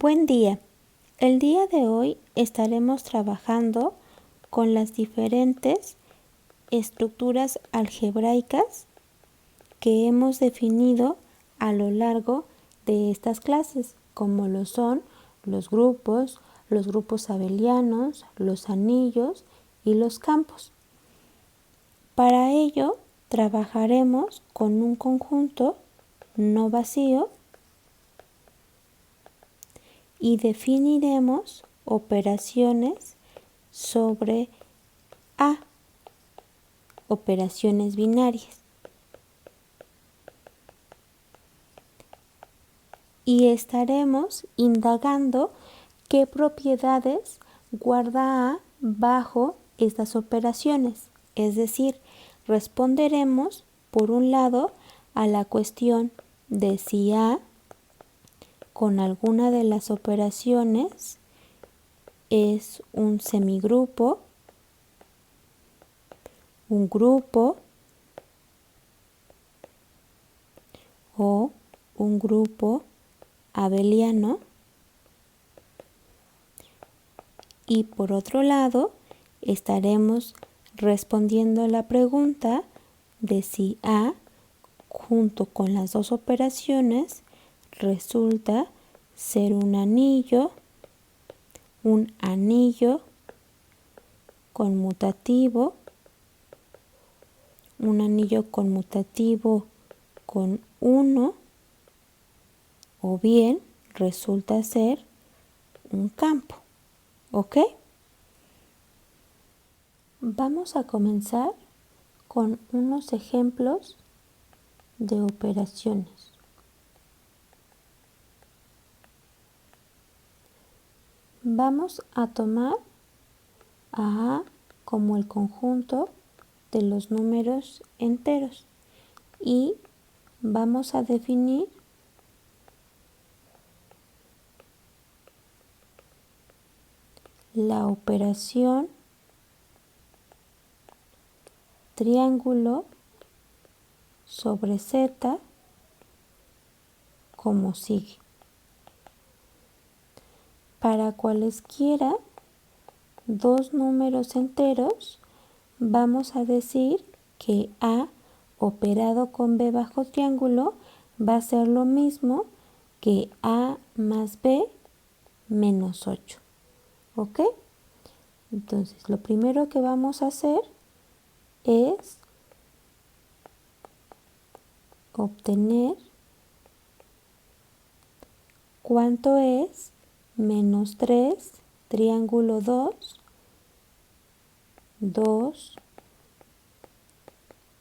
Buen día. El día de hoy estaremos trabajando con las diferentes estructuras algebraicas que hemos definido a lo largo de estas clases, como lo son los grupos abelianos, los anillos y los campos. Para ello, trabajaremos con un conjunto no vacío y definiremos operaciones sobre A, operaciones binarias. Y estaremos indagando qué propiedades guarda A bajo estas operaciones. Es decir, responderemos por un lado a la cuestión de si A con alguna de las operaciones es un semigrupo, un grupo o un grupo abeliano. Y por otro lado, estaremos respondiendo a la pregunta de si A junto con las dos operaciones resulta ser un anillo conmutativo, un anillo conmutativo con 1, o bien resulta ser un campo. ¿Ok? Vamos a comenzar con unos ejemplos de operaciones. Vamos a tomar a A como el conjunto de los números enteros y vamos a definir la operación triángulo sobre Z como sigue. Para cualesquiera dos números enteros, vamos a decir que A operado con B bajo triángulo va a ser lo mismo que A más B menos 8. ¿Ok? Entonces, lo primero que vamos a hacer es obtener cuánto es menos 3 triángulo 2,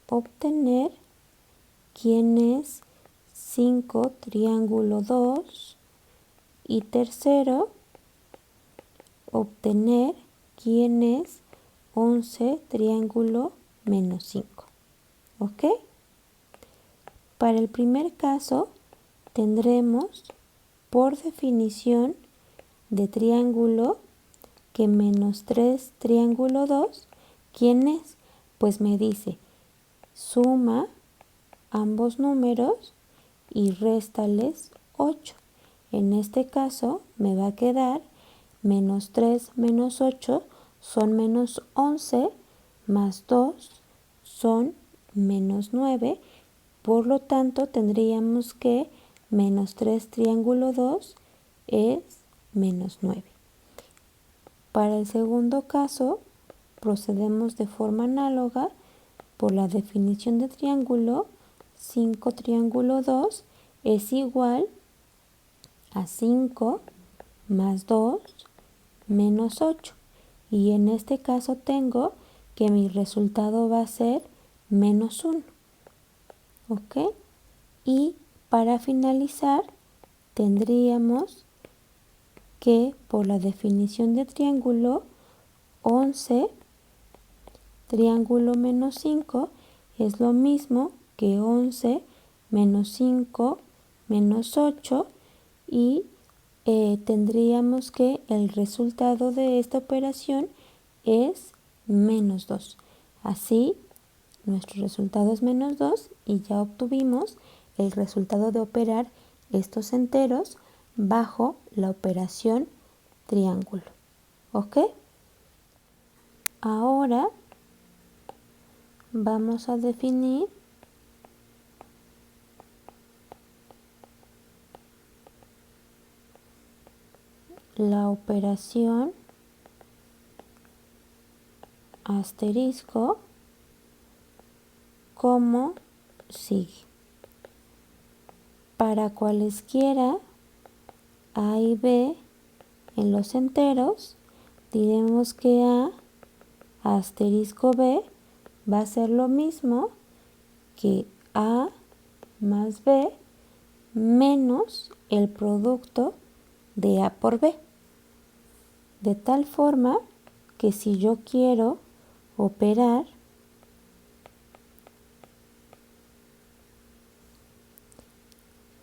obtener quién es 5 triángulo 2 y tercero, obtener quién es 11 triángulo menos 5. ¿Ok? Para el primer caso tendremos por definición de triángulo que menos 3 triángulo 2, ¿quién es? Pues me dice, suma ambos números y réstales 8. En este caso me va a quedar menos 3 menos 8 son menos 11, más 2 son menos 9. Por lo tanto, tendríamos que menos 3 triángulo 2 es menos 9. Para el segundo caso, procedemos de forma análoga por la definición de triángulo. 5 triángulo 2 es igual a 5 más 2 menos 8. Y en este caso tengo que mi resultado va a ser menos 1. ¿Ok? Y para finalizar, tendríamos que por la definición de triángulo, 11 triángulo menos 5 es lo mismo que 11 menos 5 menos 8 y tendríamos que el resultado de esta operación es menos 2. Así, nuestro resultado es menos 2 y ya obtuvimos el resultado de operar estos enteros bajo la operación triángulo. ¿Ok? Ahora vamos a definir la operación asterisco como sigue. Para cualesquiera A y B en los enteros, diremos que A asterisco B va a ser lo mismo que A más B menos el producto de A por B. De tal forma que si yo quiero operar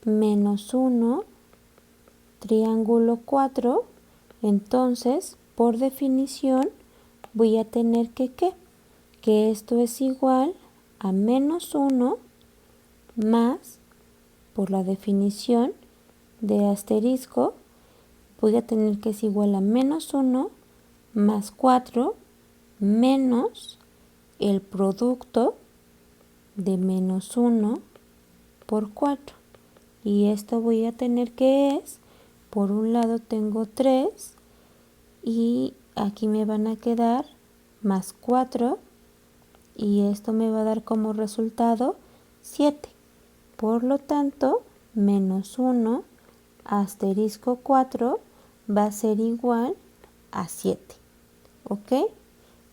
menos 1, triángulo 4, entonces por definición voy a tener que esto es igual a menos 1 más, por la definición de asterisco, voy a tener que es igual a menos 1 más 4 menos el producto de menos 1 por 4. Y esto voy a tener que es, por un lado tengo 3 y aquí me van a quedar más 4 y esto me va a dar como resultado 7. Por lo tanto, menos 1 asterisco 4 va a ser igual a 7. ¿Ok?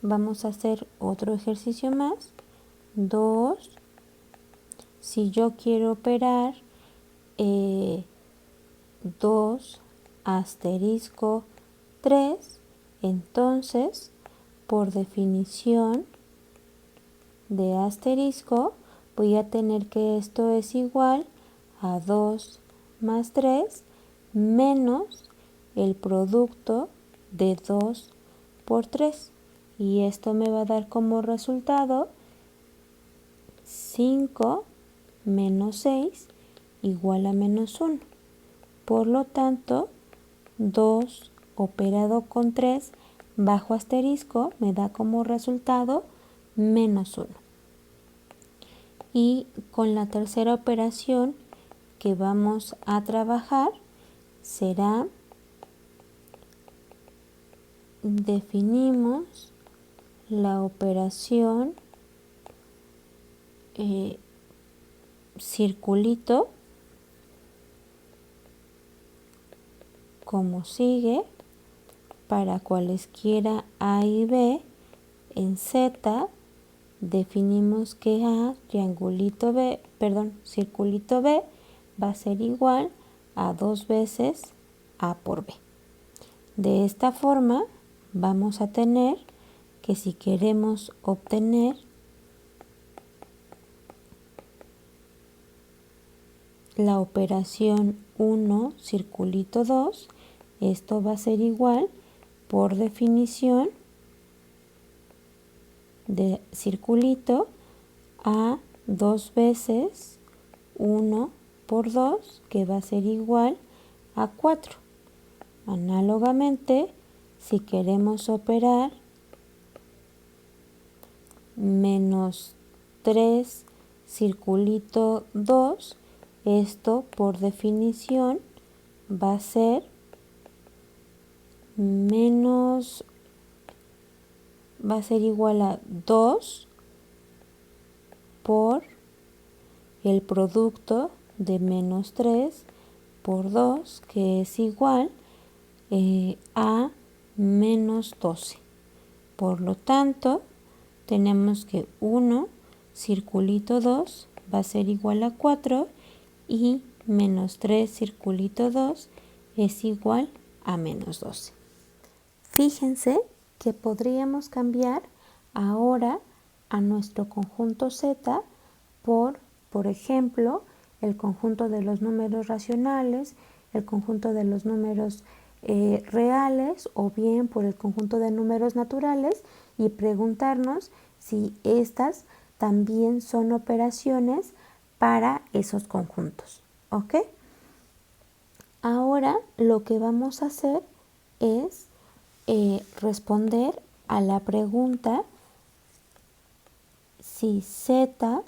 Vamos a hacer otro ejercicio más. 2. Si yo quiero operar 2 asterisco 3, entonces, por definición de asterisco, voy a tener que esto es igual a 2 más 3 menos el producto de 2 por 3. Y esto me va a dar como resultado 5 menos 6 igual a menos 1. Por lo tanto, 2 operado con 3 bajo asterisco me da como resultado menos 1. Y con la tercera operación que vamos a trabajar será, definimos la operación circulito como sigue. Para cualesquiera A y B en Z, definimos que circulito B va a ser igual a 2 veces A por B. De esta forma vamos a tener que si queremos obtener la operación 1 circulito 2, esto va a ser igual, por definición de circulito, a 2 veces 1 por 2, que va a ser igual a 4. Análogamente, si queremos operar menos 3 circulito 2, esto por definición va a ser igual a 2 por el producto de menos 3 por 2, que es igual a menos 12. Por lo tanto, tenemos que 1 circulito 2 va a ser igual a 4 y menos 3 circulito 2 es igual a menos 12. Fíjense que podríamos cambiar ahora a nuestro conjunto Z por ejemplo, el conjunto de los números racionales, el conjunto de los números reales o bien por el conjunto de números naturales y preguntarnos si estas también son operaciones para esos conjuntos. ¿Ok? Ahora lo que vamos a hacer es responder a la pregunta si Z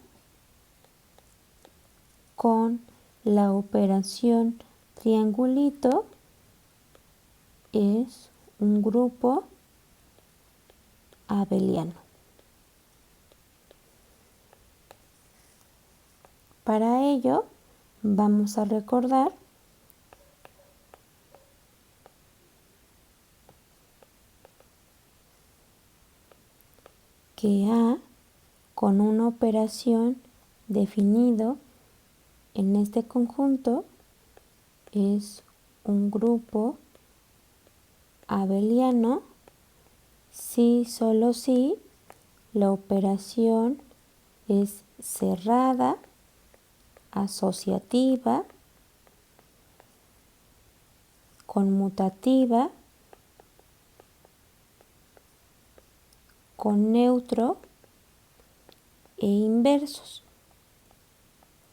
con la operación triangulito es un grupo abeliano. Para ello vamos a recordar que A con una operación definido en este conjunto es un grupo abeliano si solo si la operación es cerrada, asociativa, conmutativa, con neutro e inversos.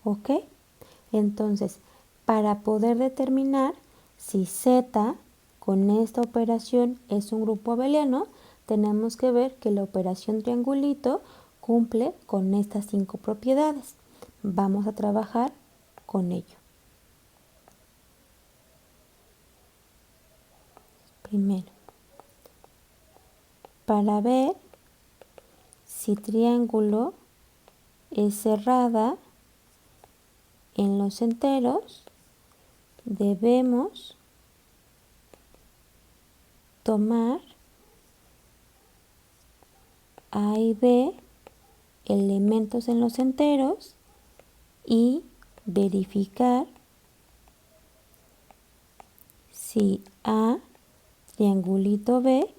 ¿Ok? Entonces, para poder determinar si Z con esta operación es un grupo abeliano, tenemos que ver que la operación triangulito cumple con estas 5 propiedades. Vamos a trabajar con ello. Primero, para ver si triángulo es cerrada en los enteros, debemos tomar A y B elementos en los enteros y verificar si A triangulito B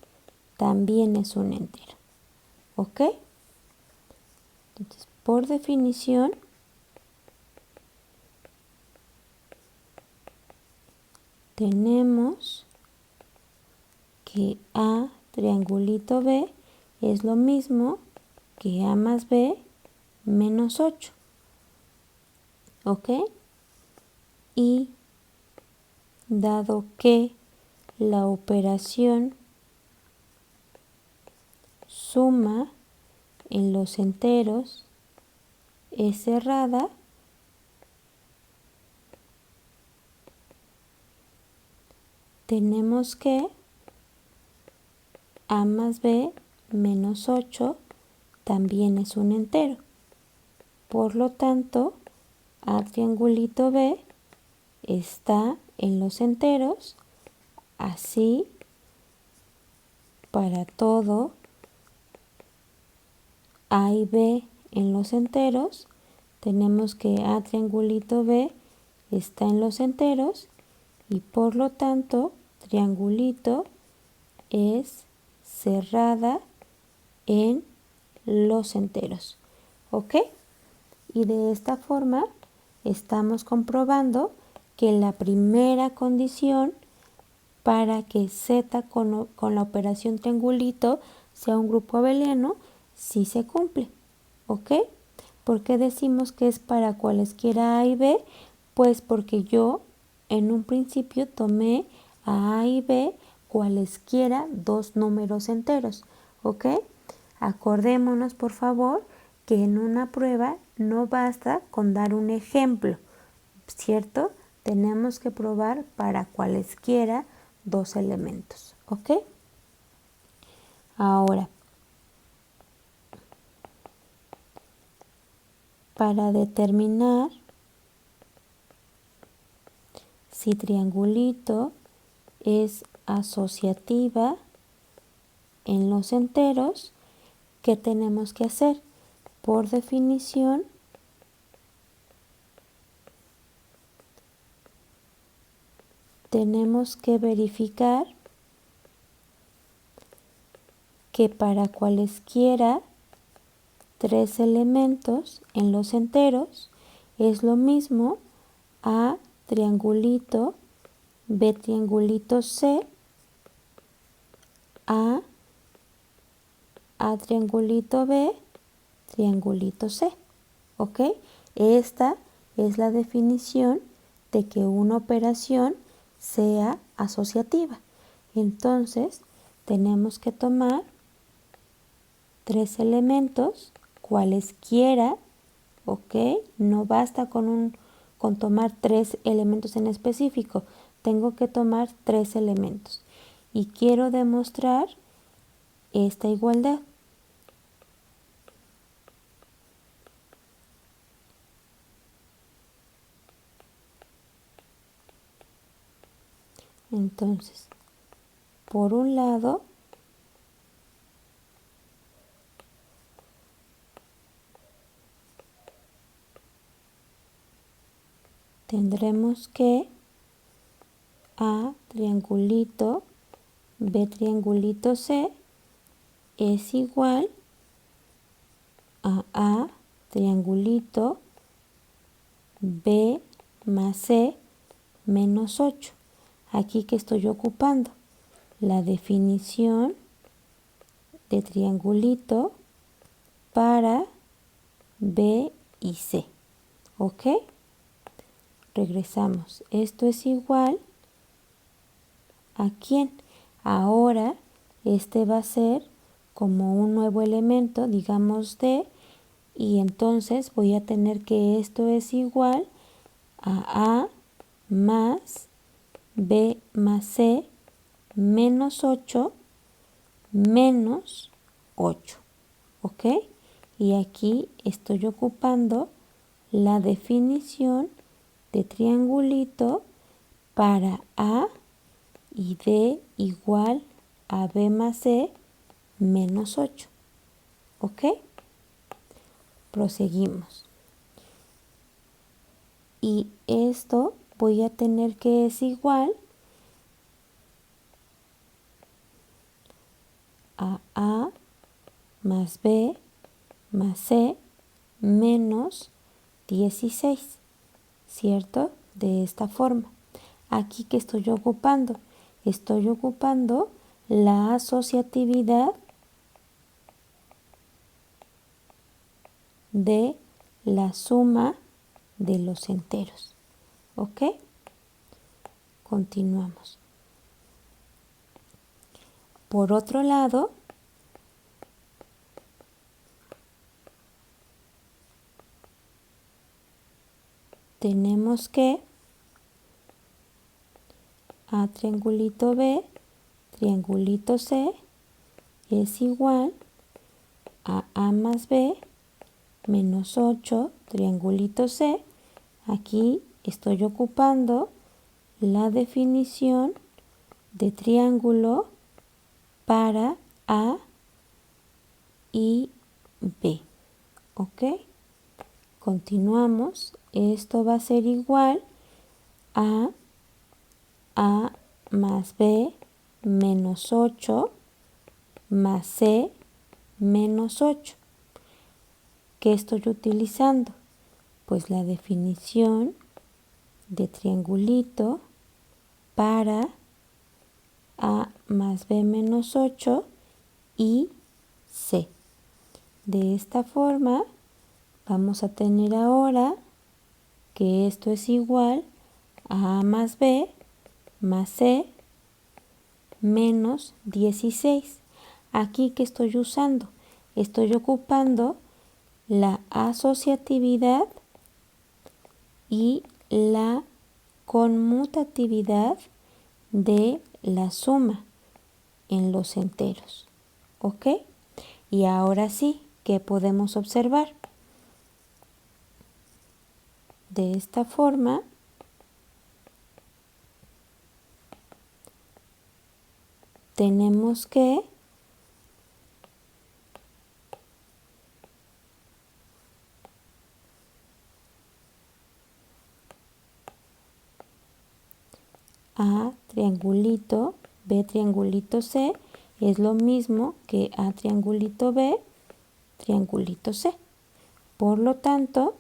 también es un entero. ¿Ok? Entonces, por definición, tenemos que A triangulito B es lo mismo que A más B menos 8. ¿Ok? Y dado que la operación suma en los enteros es cerrada, tenemos que A más B menos 8 también es un entero. Por lo tanto, A triangulito B está en los enteros, así para todo A y B en los enteros, tenemos que A triangulito B está en los enteros y por lo tanto triangulito es cerrada en los enteros. ¿Ok? Y de esta forma estamos comprobando que la primera condición para que Z con la operación triangulito sea un grupo abeliano sí se cumple. ¿Ok? ¿Por qué decimos que es para cualesquiera A y B? Pues porque yo en un principio tomé a A y B cualesquiera dos números enteros. ¿Ok? Acordémonos, por favor, que en una prueba no basta con dar un ejemplo, ¿cierto? Tenemos que probar para cualesquiera dos elementos, ¿ok? Ahora, para determinar si triangulito es asociativa en los enteros, ¿qué tenemos que hacer? Por definición, tenemos que verificar que para cualesquiera tres elementos en los enteros es lo mismo A triangulito, B triangulito C, A triangulito B, triangulito C. ¿Ok? Esta es la definición de que una operación sea asociativa. Entonces, tenemos que tomar 3 elementos, cualesquiera, ¿ok? No basta con tomar 3 elementos en específico. Tengo que tomar 3 elementos. Y quiero demostrar esta igualdad. Entonces, por un lado, tendremos que A triangulito, B triangulito C es igual a triangulito B más C menos 8. Aquí que estoy ocupando la definición de triangulito para B y C. ¿Ok? Regresamos. Esto es igual a ¿quién? Ahora este va a ser como un nuevo elemento, digamos D, y entonces voy a tener que esto es igual a más B más C menos 8 menos 8. ¿Ok? Y aquí estoy ocupando la definición de triangulito para A y D igual a B más C menos 8. ¿Ok? Proseguimos. Y esto voy a tener que es igual a A más B más C menos 16, ¿cierto? De esta forma. Aquí que estoy ocupando la asociatividad de la suma de los enteros. ¿Ok? Continuamos. Por otro lado, tenemos que A triangulito B, triangulito C es igual a A más B menos 8, triangulito C. Aquí estoy ocupando la definición de triángulo para A y B. ¿Ok? Continuamos. Esto va a ser igual a A más B menos 8 más C menos 8. ¿Qué estoy utilizando? Pues la definición de triangulito para A más B menos 8 y C. De esta forma vamos a tener ahora que esto es igual a A más B más C menos 16. Aquí que estoy usando, estoy ocupando la asociatividad y la conmutatividad de la suma en los enteros. ¿Ok? Y ahora sí, ¿qué podemos observar? De esta forma, tenemos que A triangulito B triangulito C es lo mismo que A triangulito B triangulito C. Por lo tanto,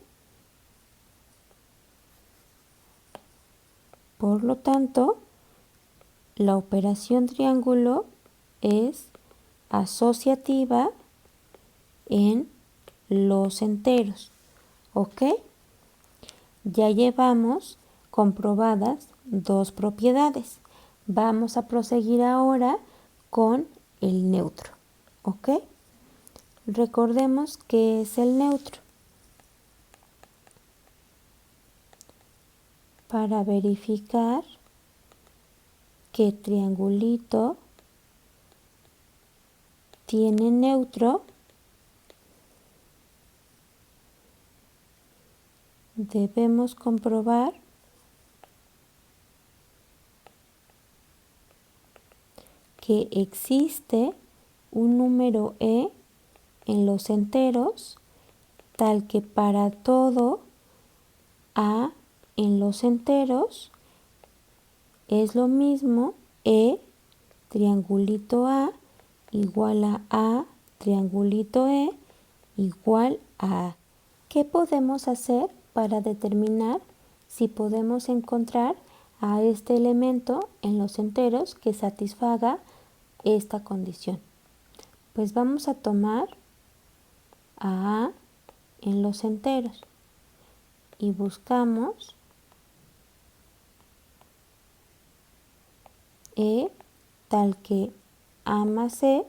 la operación triángulo es asociativa en los enteros. ¿Ok? Ya llevamos comprobadas dos propiedades. Vamos a proseguir ahora con el neutro, ¿ok? Recordemos qué es el neutro. Para verificar que triangulito tiene neutro, debemos comprobar que existe un número e en los enteros tal que para todo a en los enteros es lo mismo e triangulito a igual a triangulito e igual a a. ¿Qué podemos hacer para determinar si podemos encontrar a este elemento en los enteros que satisfaga esta condición? Pues vamos a tomar a en los enteros y buscamos e tal que a más e,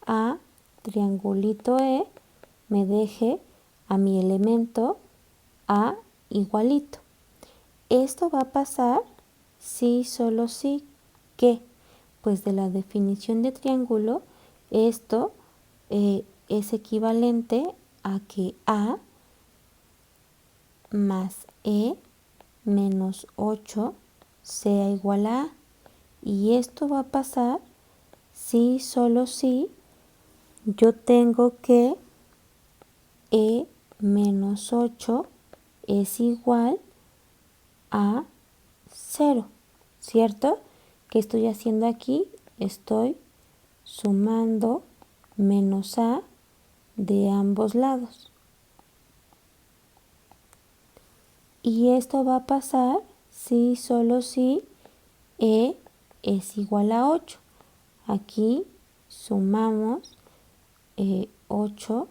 a triangulito e me deje a mi elemento a igualito. Esto va a pasar si solo si que, pues de la definición de triángulo, esto es equivalente a que a más e menos 8 sea igual a. Y esto va a pasar si solo si yo tengo que e menos 8 es igual a 0, ¿cierto? ¿Qué estoy haciendo aquí? Estoy sumando menos a de ambos lados. Y esto va a pasar si solo si e es igual a 8. Aquí sumamos 8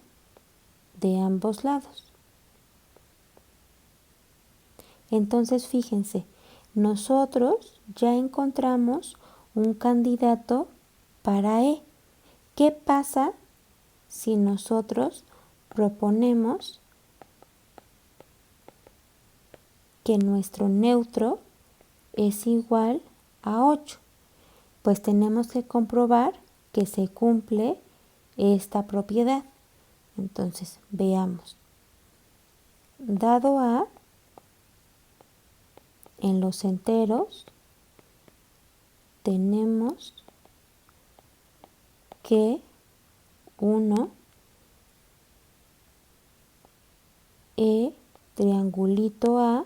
de ambos lados. Entonces fíjense, nosotros ya encontramos un candidato para e. ¿Qué pasa si nosotros proponemos que nuestro neutro es igual a 8? Pues tenemos que comprobar que se cumple esta propiedad. Entonces, veamos. Dado a en los enteros, tenemos que 1 e triangulito a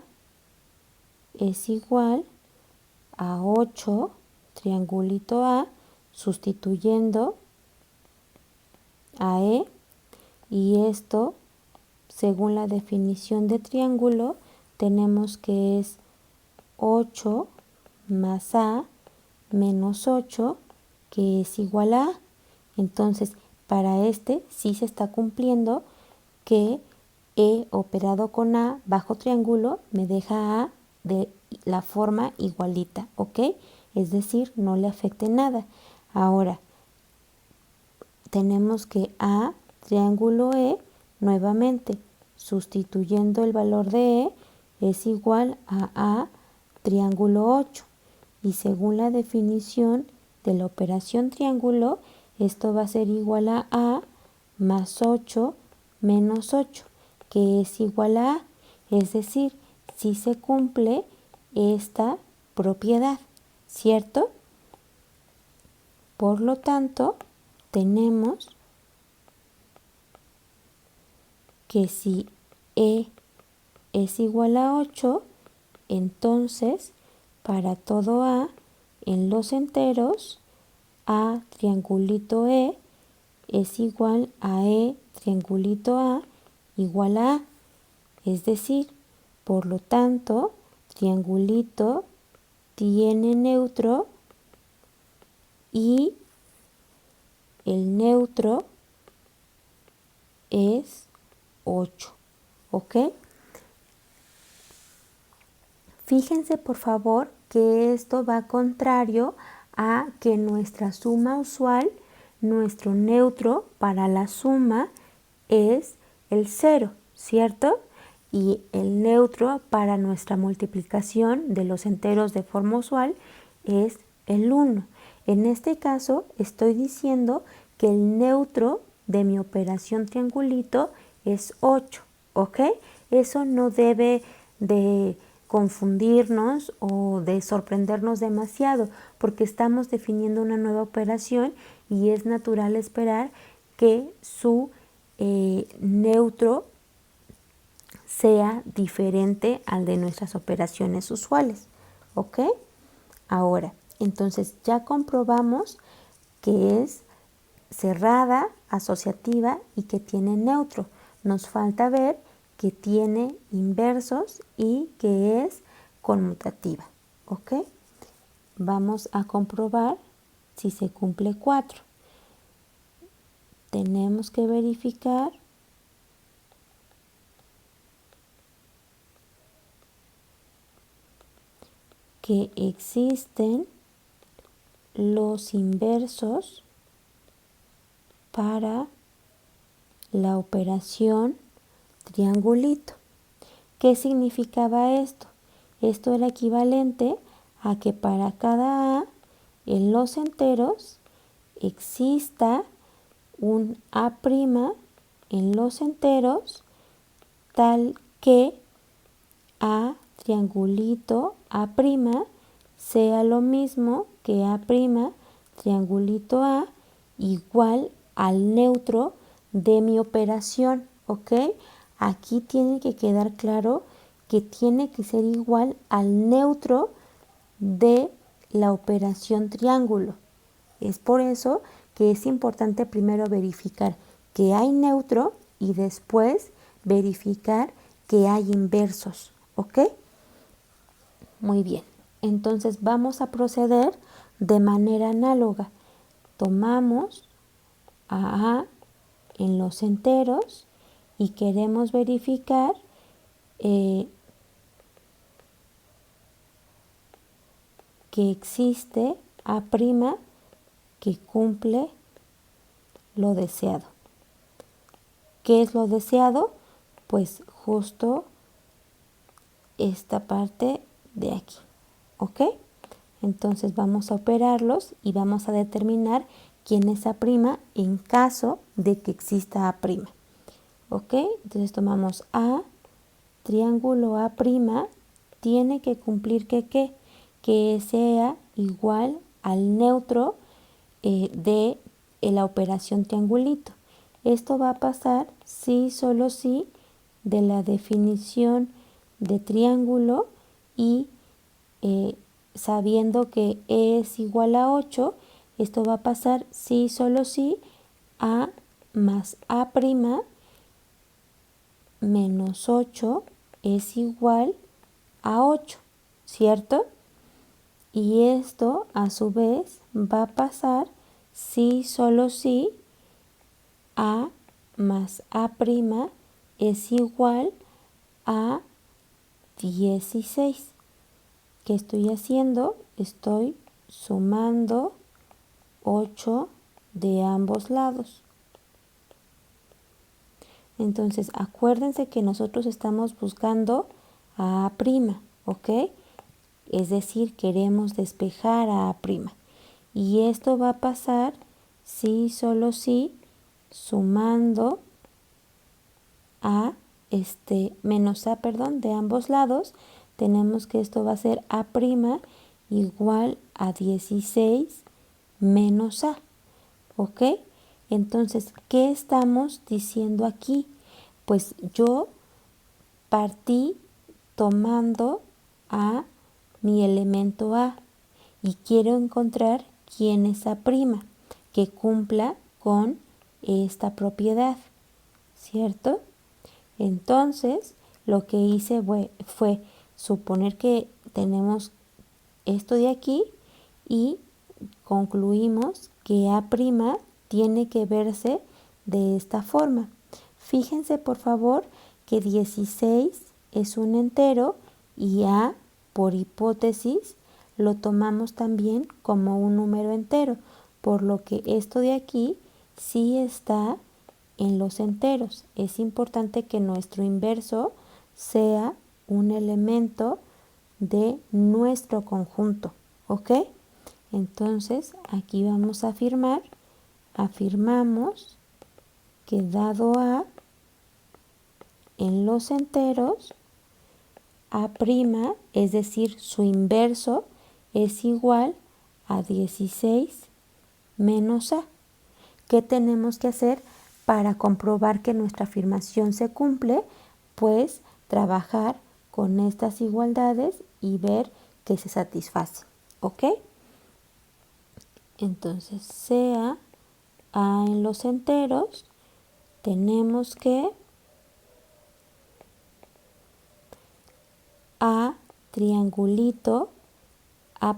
es igual a 8 triangulito a sustituyendo a e, y esto según la definición de triángulo tenemos que es 8 más a menos 8 que es igual a. Entonces para este sí se está cumpliendo que e operado con a bajo triángulo me deja a de la forma igualita, ¿ok? Es decir, no le afecte nada. Ahora, tenemos que a triángulo e nuevamente, sustituyendo el valor de e, es igual a triángulo 8. Y según la definición de la operación triángulo, esto va a ser igual a más 8 menos 8, que es igual a. Es decir, si se cumple esta propiedad, ¿cierto? Por lo tanto, tenemos que si e es igual a 8, entonces para todo a en los enteros, a triangulito e es igual a e triangulito a igual a. Es decir, por lo tanto, triangulito tiene neutro y el neutro es 8, ¿ok? Fíjense por favor que esto va contrario a que nuestra suma usual, nuestro neutro para la suma es el 0, ¿cierto? Y el neutro para nuestra multiplicación de los enteros de forma usual es el 1. En este caso estoy diciendo que el neutro de mi operación triangulito es 8, ¿ok? Eso no debe de confundirnos o de sorprendernos demasiado porque estamos definiendo una nueva operación y es natural esperar que su neutro sea diferente al de nuestras operaciones usuales, ¿ok? Ahora, entonces ya comprobamos que es cerrada, asociativa y que tiene neutro. Nos falta ver que tiene inversos y que es conmutativa, ¿ok? Vamos a comprobar si se cumple 4. Tenemos que verificar que existen los inversos para la operación triangulito. ¿Qué significaba esto? Esto era equivalente a que para cada A en los enteros exista un A' en los enteros tal que A triangulito A' sea lo mismo que A' triangulito A igual al neutro de mi operación, ¿ok? Aquí tiene que quedar claro que tiene que ser igual al neutro de la operación triángulo. Es por eso que es importante primero verificar que hay neutro y después verificar que hay inversos, ¿ok? Muy bien, entonces vamos a proceder de manera análoga. Tomamos a en los enteros y queremos verificar que existe A' que cumple lo deseado. ¿Qué es lo deseado? Pues justo esta parte de aquí, ¿ok? Entonces vamos a operarlos y vamos a determinar quién es A' en caso de que exista A', ¿ok? Entonces tomamos A, triángulo A' tiene que cumplir ¿qué? Que sea igual al neutro de la operación triangulito. Esto va a pasar si, solo si, de la definición de triángulo y sabiendo que E es igual a 8, esto va a pasar si, solo si, A más A' menos 8 es igual a 8, ¿cierto? Y esto a su vez va a pasar si, solo si, A más A' es igual a 16. ¿Qué estoy haciendo? Estoy sumando 8 de ambos lados. Entonces, acuérdense que nosotros estamos buscando a A', ¿ok? Es decir, queremos despejar a A'. Y esto va a pasar si, solo si, sumando A, menos A, de ambos lados, tenemos que esto va a ser A' igual a 16 menos A, ¿ok? Entonces, ¿qué estamos diciendo aquí? Pues yo partí tomando a mi elemento A y quiero encontrar quién es A' que cumpla con esta propiedad, ¿cierto? Entonces, lo que hice fue suponer que tenemos esto de aquí y concluimos que A' tiene que verse de esta forma. Fíjense por favor que 16 es un entero y A por hipótesis, lo tomamos también como un número entero, por lo que esto de aquí sí está en los enteros. Es importante que nuestro inverso sea un elemento de nuestro conjunto, ¿ok? Entonces, aquí vamos a afirmar, afirmamos que dado A en los enteros, A', es decir, su inverso, es igual a 16 menos A. ¿Qué tenemos que hacer para comprobar que nuestra afirmación se cumple? Pues trabajar con estas igualdades y ver que se satisface, ¿ok? Entonces, sea A en los enteros, tenemos que A triangulito A'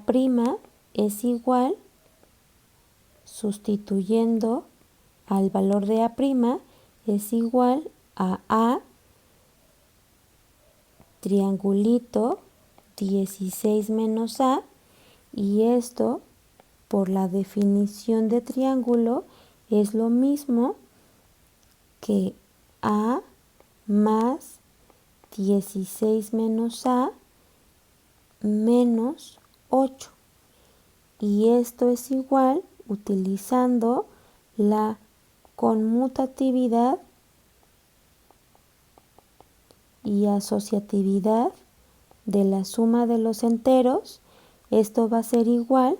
es igual, sustituyendo al valor de A', es igual a A triangulito 16 menos A, y esto por la definición de triángulo es lo mismo que A más 16 menos A menos 8. Y esto es igual utilizando la conmutatividad y asociatividad de la suma de los enteros. Esto va a ser igual,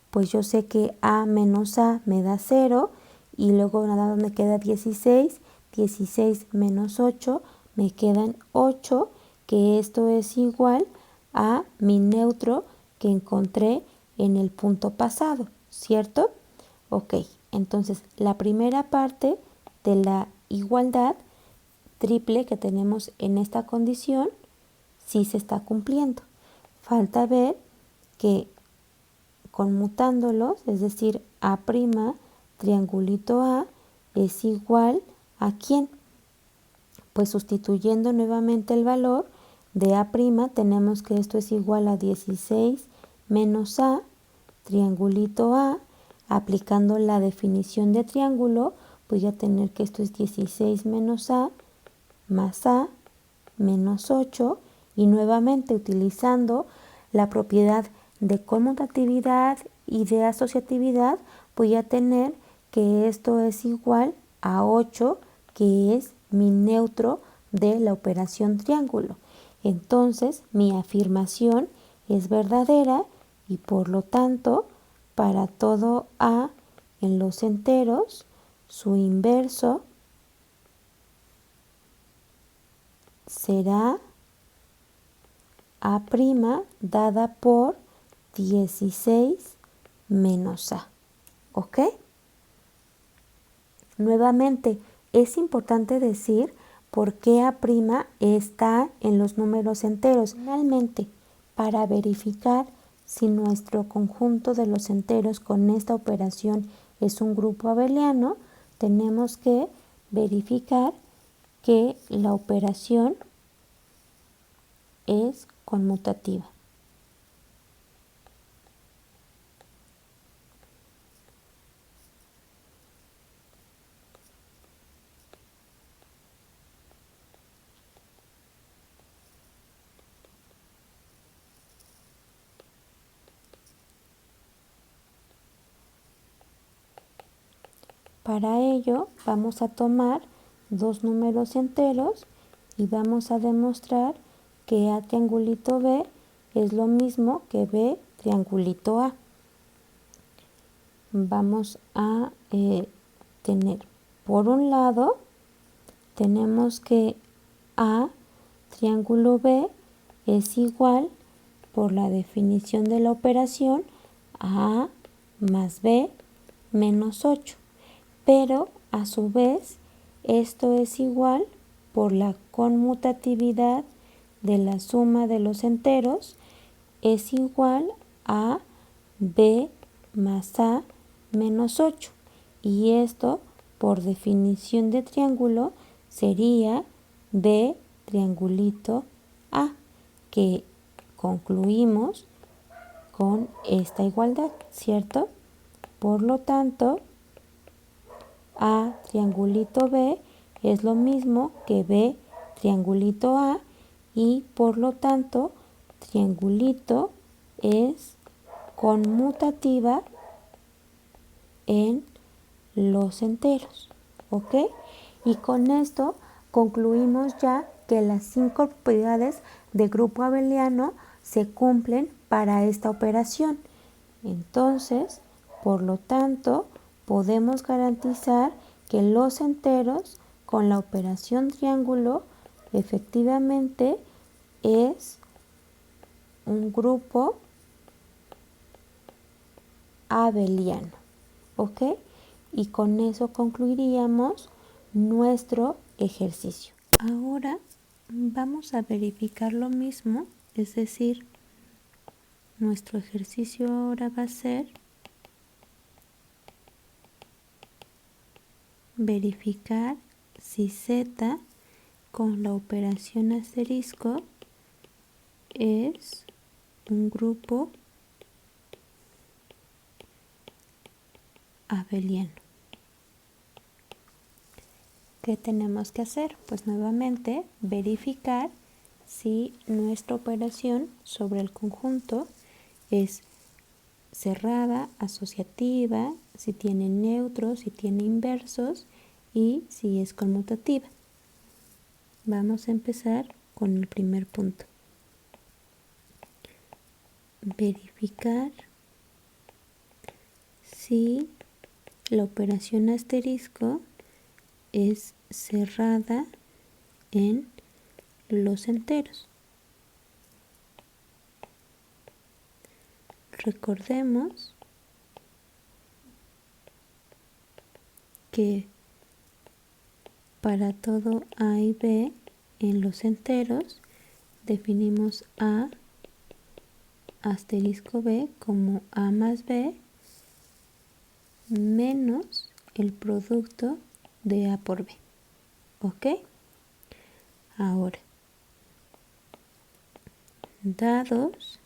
pues yo sé que A menos A me da 0 y luego nada me queda 16, 16 menos 8 me quedan 8, que esto es igual a mi neutro que encontré en el punto pasado, ¿cierto? Ok, entonces la primera parte de la igualdad triple que tenemos en esta condición sí se está cumpliendo. Falta ver que conmutándolos, es decir, A' triangulito A es igual a ¿quién? Pues sustituyendo nuevamente el valor de A', tenemos que esto es igual a 16 menos A triangulito A. Aplicando la definición de triángulo, voy a tener que esto es 16 menos A más A menos 8, y nuevamente utilizando la propiedad de conmutatividad y de asociatividad, voy a tener que esto es igual a 8, que es mi neutro de la operación triángulo. Entonces, mi afirmación es verdadera y por lo tanto, para todo A en los enteros, su inverso será A' dada por 16 menos A. ¿Ok? Nuevamente, es importante decir por qué A' está en los números enteros. Finalmente, para verificar si nuestro conjunto de los enteros con esta operación es un grupo abeliano, tenemos que verificar que la operación es conmutativa. Para ello vamos a tomar dos números enteros y vamos a demostrar que A triangulito B es lo mismo que B triangulito A. Vamos a tener, por un lado, tenemos que A triángulo B es igual, por la definición de la operación, a A más B menos 8. Pero a su vez esto es igual por la conmutatividad de la suma de los enteros, es igual a B más A menos 8, y esto por definición de triángulo sería B triangulito A, que concluimos con esta igualdad, ¿cierto? Por lo tanto, A triangulito B es lo mismo que B triangulito A y por lo tanto, triangulito es conmutativa en los enteros, ¿ok? Y con esto concluimos ya que las 5 propiedades de grupo abeliano se cumplen para esta operación. Entonces, por lo tanto, podemos garantizar que los enteros con la operación triángulo efectivamente es un grupo abeliano, ¿ok? Y con eso concluiríamos nuestro ejercicio. Ahora vamos a verificar lo mismo, es decir, nuestro ejercicio ahora va a ser verificar si Z con la operación asterisco es un grupo abeliano. ¿Qué tenemos que hacer? Pues nuevamente verificar si nuestra operación sobre el conjunto es cerrada, asociativa, si tiene neutros, si tiene inversos y si es conmutativa. Vamos a empezar con el primer punto. Verificar si la operación asterisco es cerrada en los enteros. Recordemos que para todo A y B en los enteros definimos A asterisco B como A más B menos el producto de A por B. ¿Ok? Ahora, dados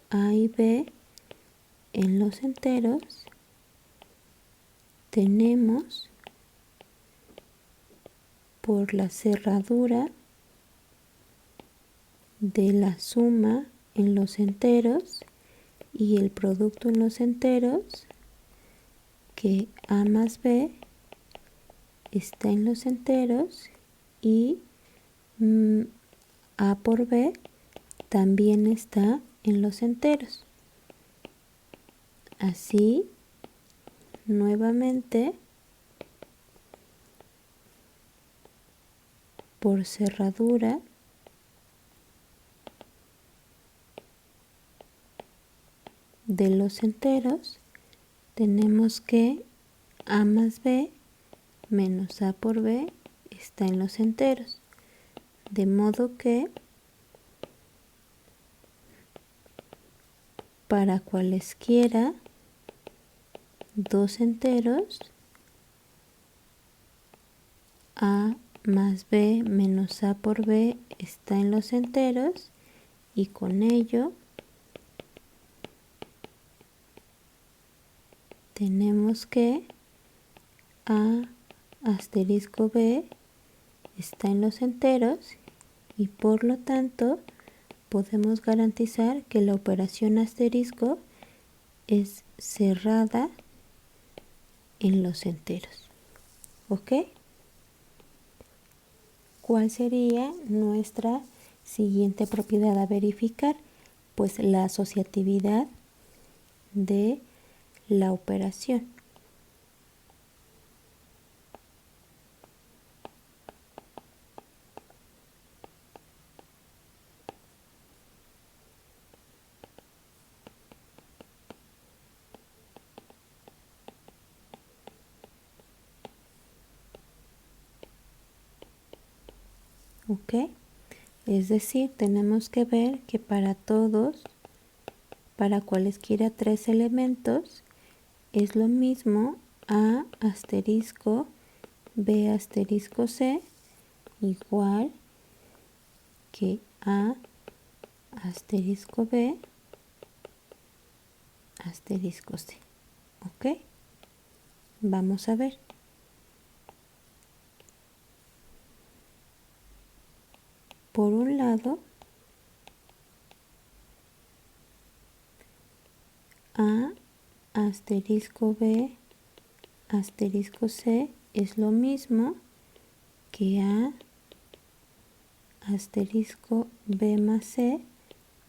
A y B en los enteros, tenemos por la cerradura de la suma en los enteros y el producto en los enteros que A más B está en los enteros y A por B también está en los enteros. Así, nuevamente, por cerradura de los enteros, tenemos que A más B menos A por B está en los enteros. De modo que para cualesquiera dos enteros, A más B menos A por B está en los enteros y con ello tenemos que A asterisco B está en los enteros y por lo tanto podemos garantizar que la operación asterisco es cerrada en los enteros. ¿Ok? ¿Cuál sería nuestra siguiente propiedad a verificar? Pues la asociatividad de la operación. ¿Ok? Es decir, tenemos que ver que para todos, para cualesquiera tres elementos, es lo mismo A asterisco B asterisco C igual que A asterisco B, asterisco C. ¿Ok? Vamos a ver. Por un lado, A asterisco B asterisco C es lo mismo que A asterisco B más C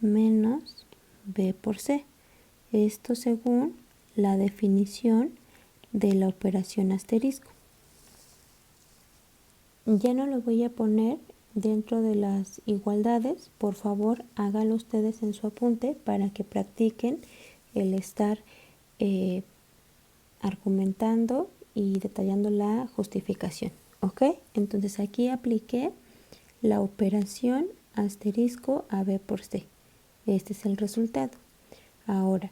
menos B por C. Esto según la definición de la operación asterisco. Ya no lo voy a poner dentro de las igualdades. Por favor, háganlo ustedes en su apunte para que practiquen el estar argumentando y detallando la justificación. ¿Ok? Entonces aquí apliqué la operación asterisco a B por C. Este es el resultado. Ahora,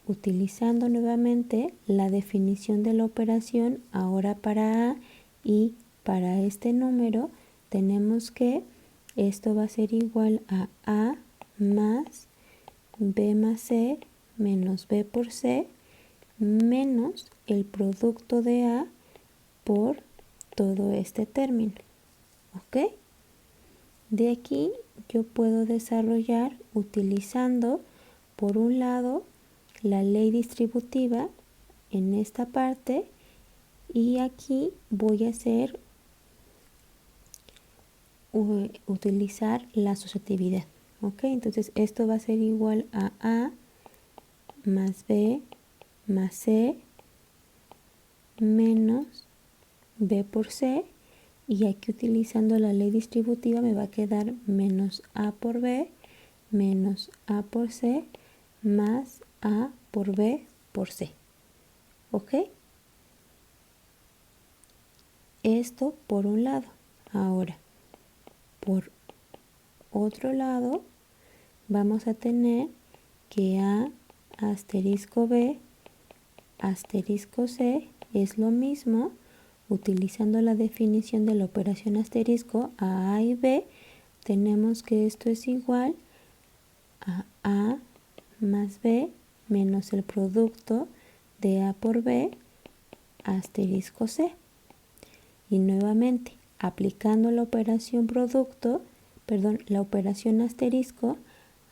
utilizando nuevamente la definición de la operación, ahora para A y para este número, tenemos que esto va a ser igual a A más B más C menos B por C menos el producto de A por todo este término. ¿Ok? De aquí yo puedo desarrollar utilizando, por un lado, la ley distributiva en esta parte y aquí voy a hacer utilizar la asociatividad. ¿Ok? Entonces esto va a ser igual a A más B más C menos B por C, y aquí utilizando la ley distributiva me va a quedar menos A por B menos A por C más A por B por C. ¿Ok? Esto por un lado. Ahora, por otro lado, vamos a tener que A asterisco B asterisco C es lo mismo, utilizando la definición de la operación asterisco a y B, tenemos que esto es igual a A más B menos el producto de A por B asterisco C. Y nuevamente, aplicando la operación la operación asterisco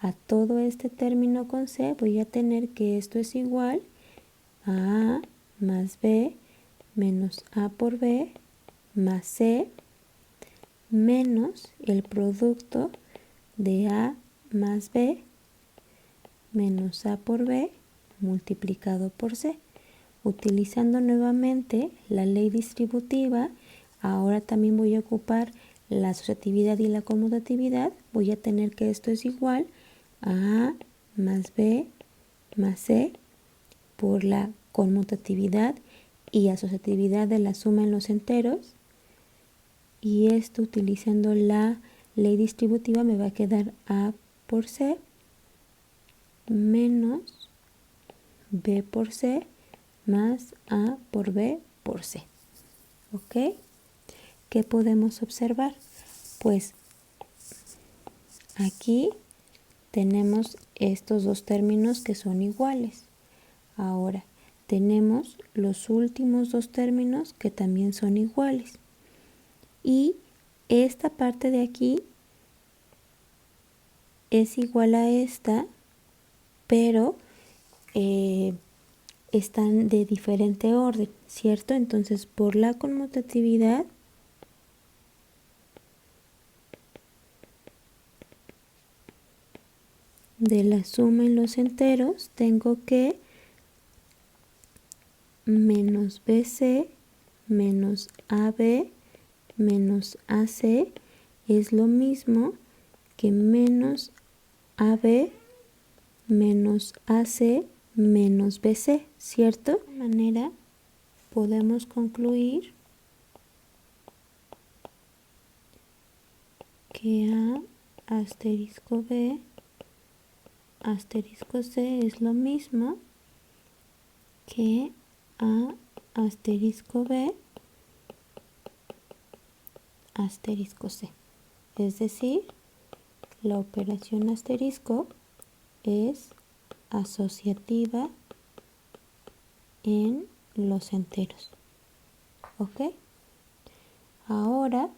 a todo este término con C, voy a tener que esto es igual a A más B menos A por B más C menos el producto de A más B menos A por B multiplicado por C. Utilizando nuevamente la ley distributiva, ahora también voy a ocupar la asociatividad y la conmutatividad. Voy a tener que esto es igual a A más B más C por la conmutatividad y asociatividad de la suma en los enteros. Y esto utilizando la ley distributiva me va a quedar A por C menos B por C más A por B por C. ¿Ok? ¿Qué podemos observar? Pues aquí tenemos estos dos términos que son iguales. Ahora tenemos los últimos dos términos que también son iguales. Y esta parte de aquí es igual a esta, pero están de diferente orden, ¿cierto? Entonces, por la conmutatividad, de la suma en los enteros, tengo que menos BC menos AB menos AC es lo mismo que menos AB menos AC menos BC, ¿cierto? De esta manera podemos concluir que A asterisco B asterisco C es lo mismo que A asterisco B asterisco C. Es decir, la operación asterisco es asociativa en los enteros. ¿Ok? Ahora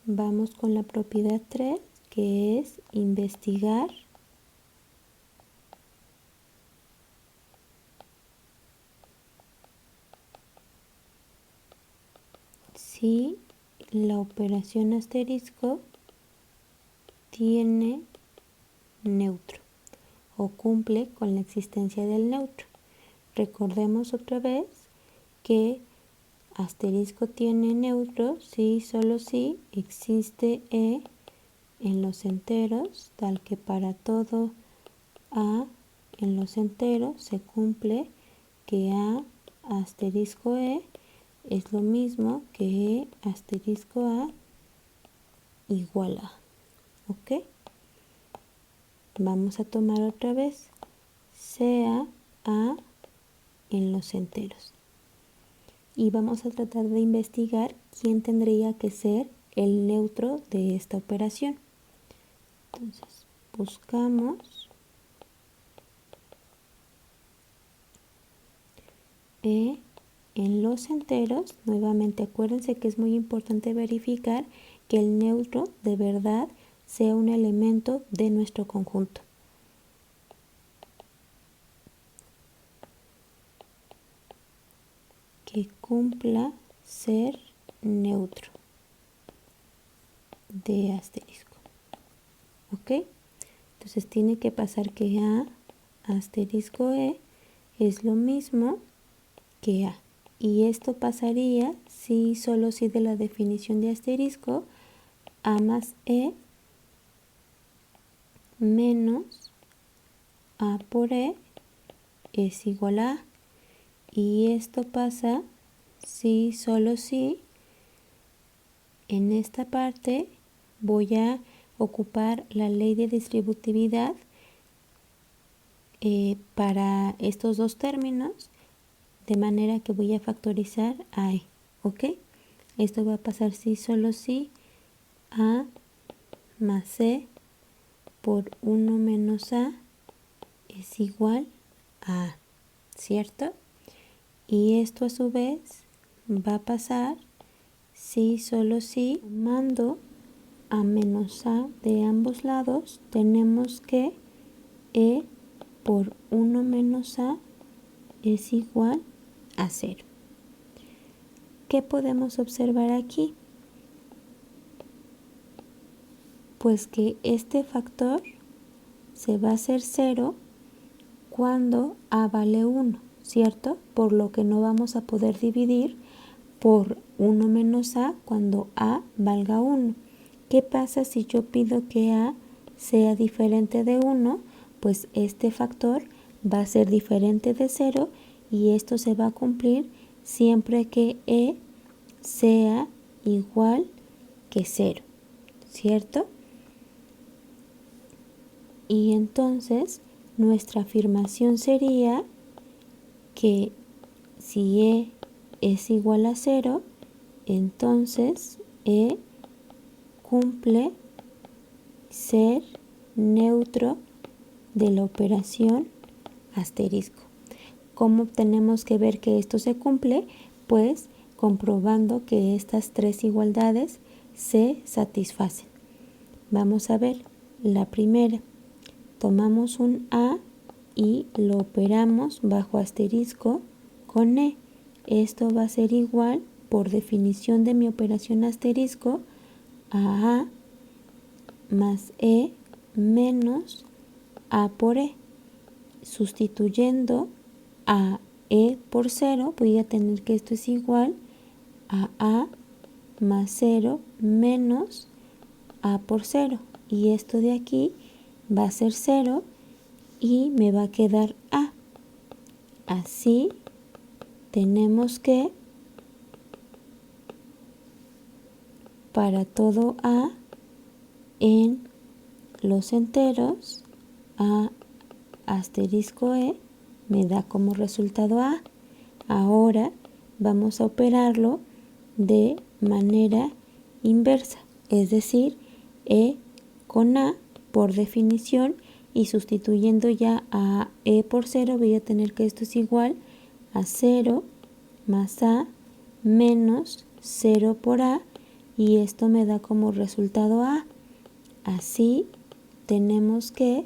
vamos con la propiedad 3, que es investigar si la operación asterisco tiene neutro o cumple con la existencia del neutro. Recordemos otra vez que asterisco tiene neutro si solo si existe e en los enteros, tal que para todo a en los enteros se cumple que a asterisco e es lo mismo que e asterisco a igual a. ¿Ok? Vamos a tomar otra vez sea a en los enteros. Y vamos a tratar de investigar quién tendría que ser el neutro de esta operación. Entonces, buscamos e en los enteros. Nuevamente, acuérdense que es muy importante verificar que el neutro de verdad sea un elemento de nuestro conjunto. Que cumpla ser neutro de asterisco. ¿Ok? Entonces tiene que pasar que a asterisco e es lo mismo que a. Y esto pasaría si solo si de la definición de asterisco a más e menos a por e es igual a. Y esto pasa si solo si en esta parte voy a ocupar la ley de distributividad para estos dos términos, de manera que voy a factorizar a e. ¿Ok? Esto va a pasar si solo si a más e por 1 menos a es igual a, ¿cierto? Y esto a su vez va a pasar si solo si sumando a menos a de ambos lados tenemos que e por 1 menos a es igual a 0. ¿Qué podemos observar aquí? Pues que este factor se va a hacer 0 cuando a vale 1, ¿cierto? Por lo que no vamos a poder dividir por 1 menos a cuando a valga 1. ¿Qué pasa si yo pido que a sea diferente de 1? Pues este factor va a ser diferente de 0 y esto se va a cumplir siempre que e sea igual que 0, ¿cierto? Y entonces nuestra afirmación sería que si e es igual a 0, entonces e cumple ser neutro de la operación asterisco. ¿Cómo tenemos que ver que esto se cumple? Pues comprobando que estas tres igualdades se satisfacen. Vamos a ver la primera. Tomamos un a y lo operamos bajo asterisco con e. Esto va a ser igual, por definición de mi operación asterisco, a más e menos a por e. Sustituyendo a e por 0, voy a tener que esto es igual a más 0 menos a por 0. Y esto de aquí va a ser 0 y me va a quedar a. Así tenemos que para todo a en los enteros, a asterisco e me da como resultado a. Ahora vamos a operarlo de manera inversa, es decir, E con A por definición, y sustituyendo ya a E por 0 voy a tener que esto es igual a 0 más A menos 0 por A, y esto me da como resultado A. Así tenemos que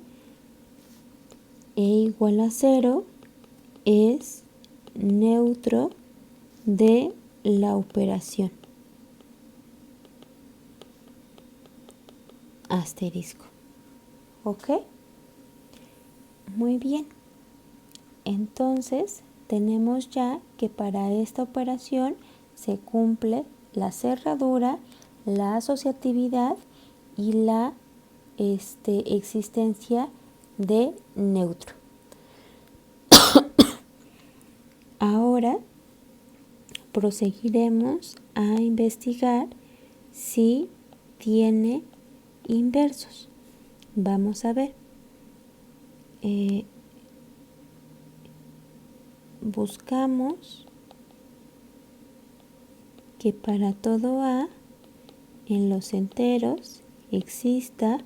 E igual a 0 es neutro de la operación asterisco. ¿Ok? Muy bien. Entonces tenemos ya que para esta operación se cumple la cerradura, la asociatividad y la existencia de neutro. Ahora proseguiremos a investigar si tiene inversos. Vamos a ver. Buscamos que para todo A en los enteros exista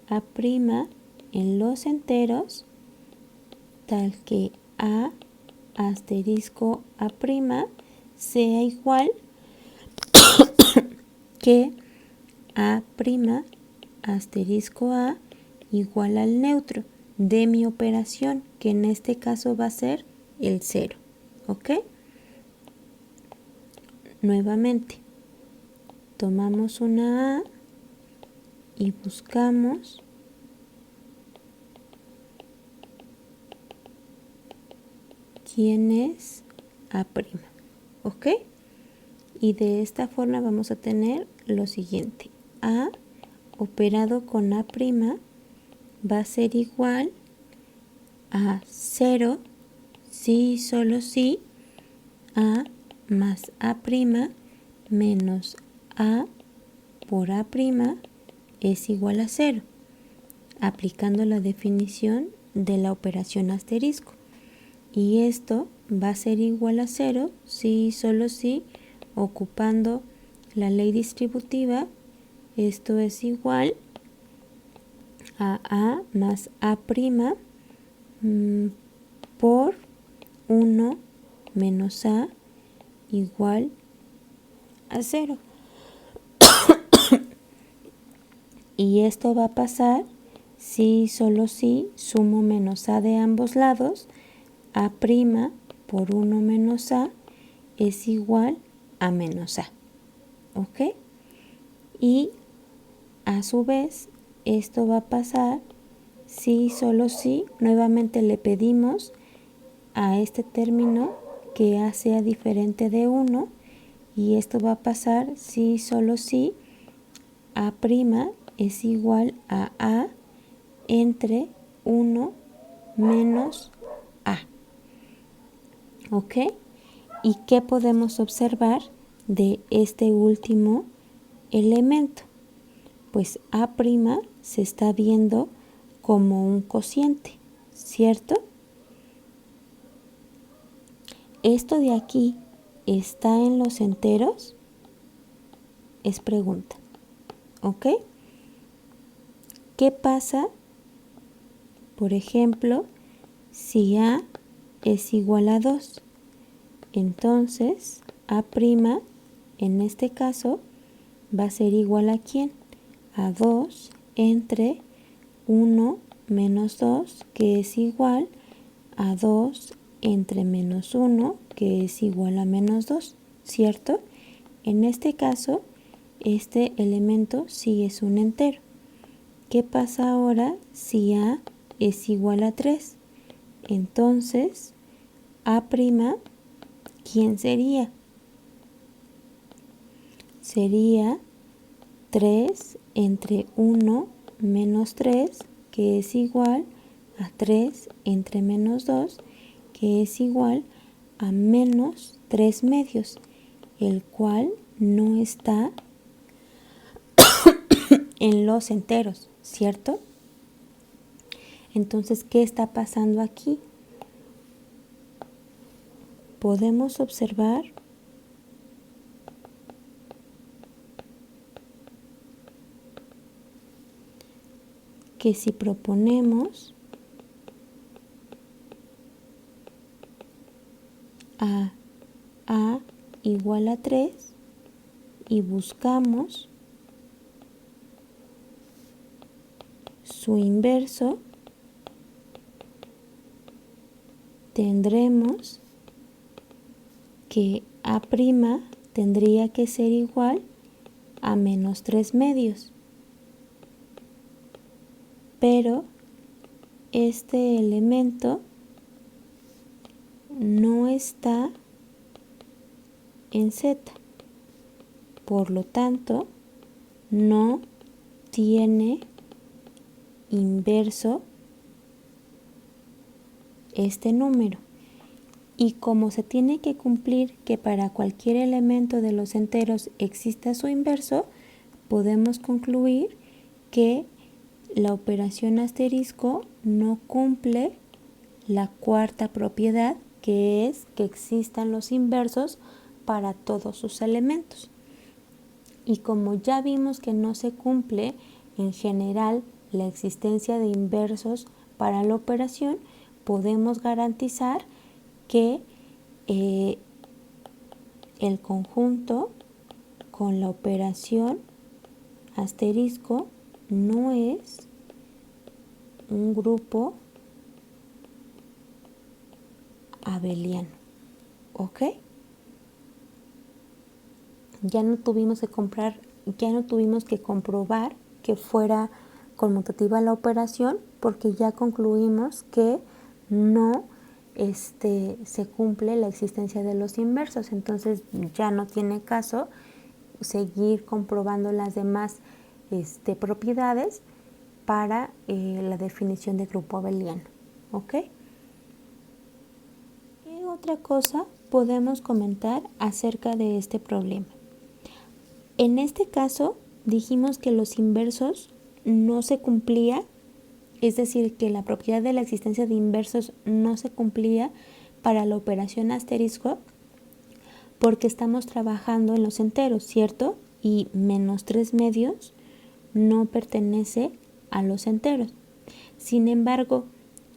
A' en los enteros tal que A asterisco A' sea igual que A' asterisco A igual al neutro de mi operación, que en este caso va a ser el 0. ¿Ok? Nuevamente, tomamos una A y buscamos quién es A'. ¿Ok? Y de esta forma vamos a tener lo siguiente. A operado con A' va a ser igual a 0 si y solo si A más A' menos A por A' es igual a 0, aplicando la definición de la operación asterisco. Y esto va a ser igual a 0 si y solo si, ocupando la ley distributiva, esto es igual a A más A' por 1 menos A igual a 0. Y esto va a pasar si y solo si sumo menos A de ambos lados. A' por 1 menos A es igual a menos A. ¿Ok? Y a su vez esto va a pasar si y solo si nuevamente le pedimos a este término que A sea diferente de 1, y esto va a pasar si y solo si A' es igual a A entre 1 menos A. ¿Ok? ¿Y qué podemos observar de este último elemento? Pues A' se está viendo como un cociente, ¿cierto? ¿Esto de aquí está en los enteros? Es pregunta. ¿Ok? ¿Qué pasa, por ejemplo, si A es igual a 2? Entonces, A' en este caso va a ser igual a ¿quién? A 2 entre 1 menos 2, que es igual a 2 entre menos 1, que es igual a menos 2, ¿cierto? En este caso, este elemento sí es un entero. ¿Qué pasa ahora si A es igual a 3? Entonces, A', ¿quién sería? Sería 3 entre 1 menos 3, que es igual a 3 entre menos 2, que es igual a menos 3 medios, el cual no está en los enteros, ¿cierto? Entonces, ¿qué está pasando aquí? Podemos observar que si proponemos a igual a 3 y buscamos su inverso, tendremos que A' tendría que ser igual a menos 3 medios. Pero este elemento no está en Z. Por lo tanto, no tiene inverso este número. Y como se tiene que cumplir que para cualquier elemento de los enteros exista su inverso, podemos concluir que la operación asterisco no cumple la cuarta propiedad, que es que existan los inversos para todos sus elementos. Y como ya vimos que no se cumple en general la existencia de inversos para la operación, podemos garantizar que el conjunto con la operación asterisco no es un grupo abeliano. ¿Ok? Ya no tuvimos que comprobar que fuera conmutativa la operación, porque ya concluimos que no se cumple la existencia de los inversos. Entonces ya no tiene caso seguir comprobando las demás propiedades para la definición de grupo abeliano. ¿Ok? ¿Qué otra cosa podemos comentar acerca de este problema? En este caso dijimos que los inversos no se cumplía, es decir, que la propiedad de la existencia de inversos no se cumplía para la operación asterisco porque estamos trabajando en los enteros, ¿cierto? Y menos 3 medios no pertenece a los enteros. Sin embargo,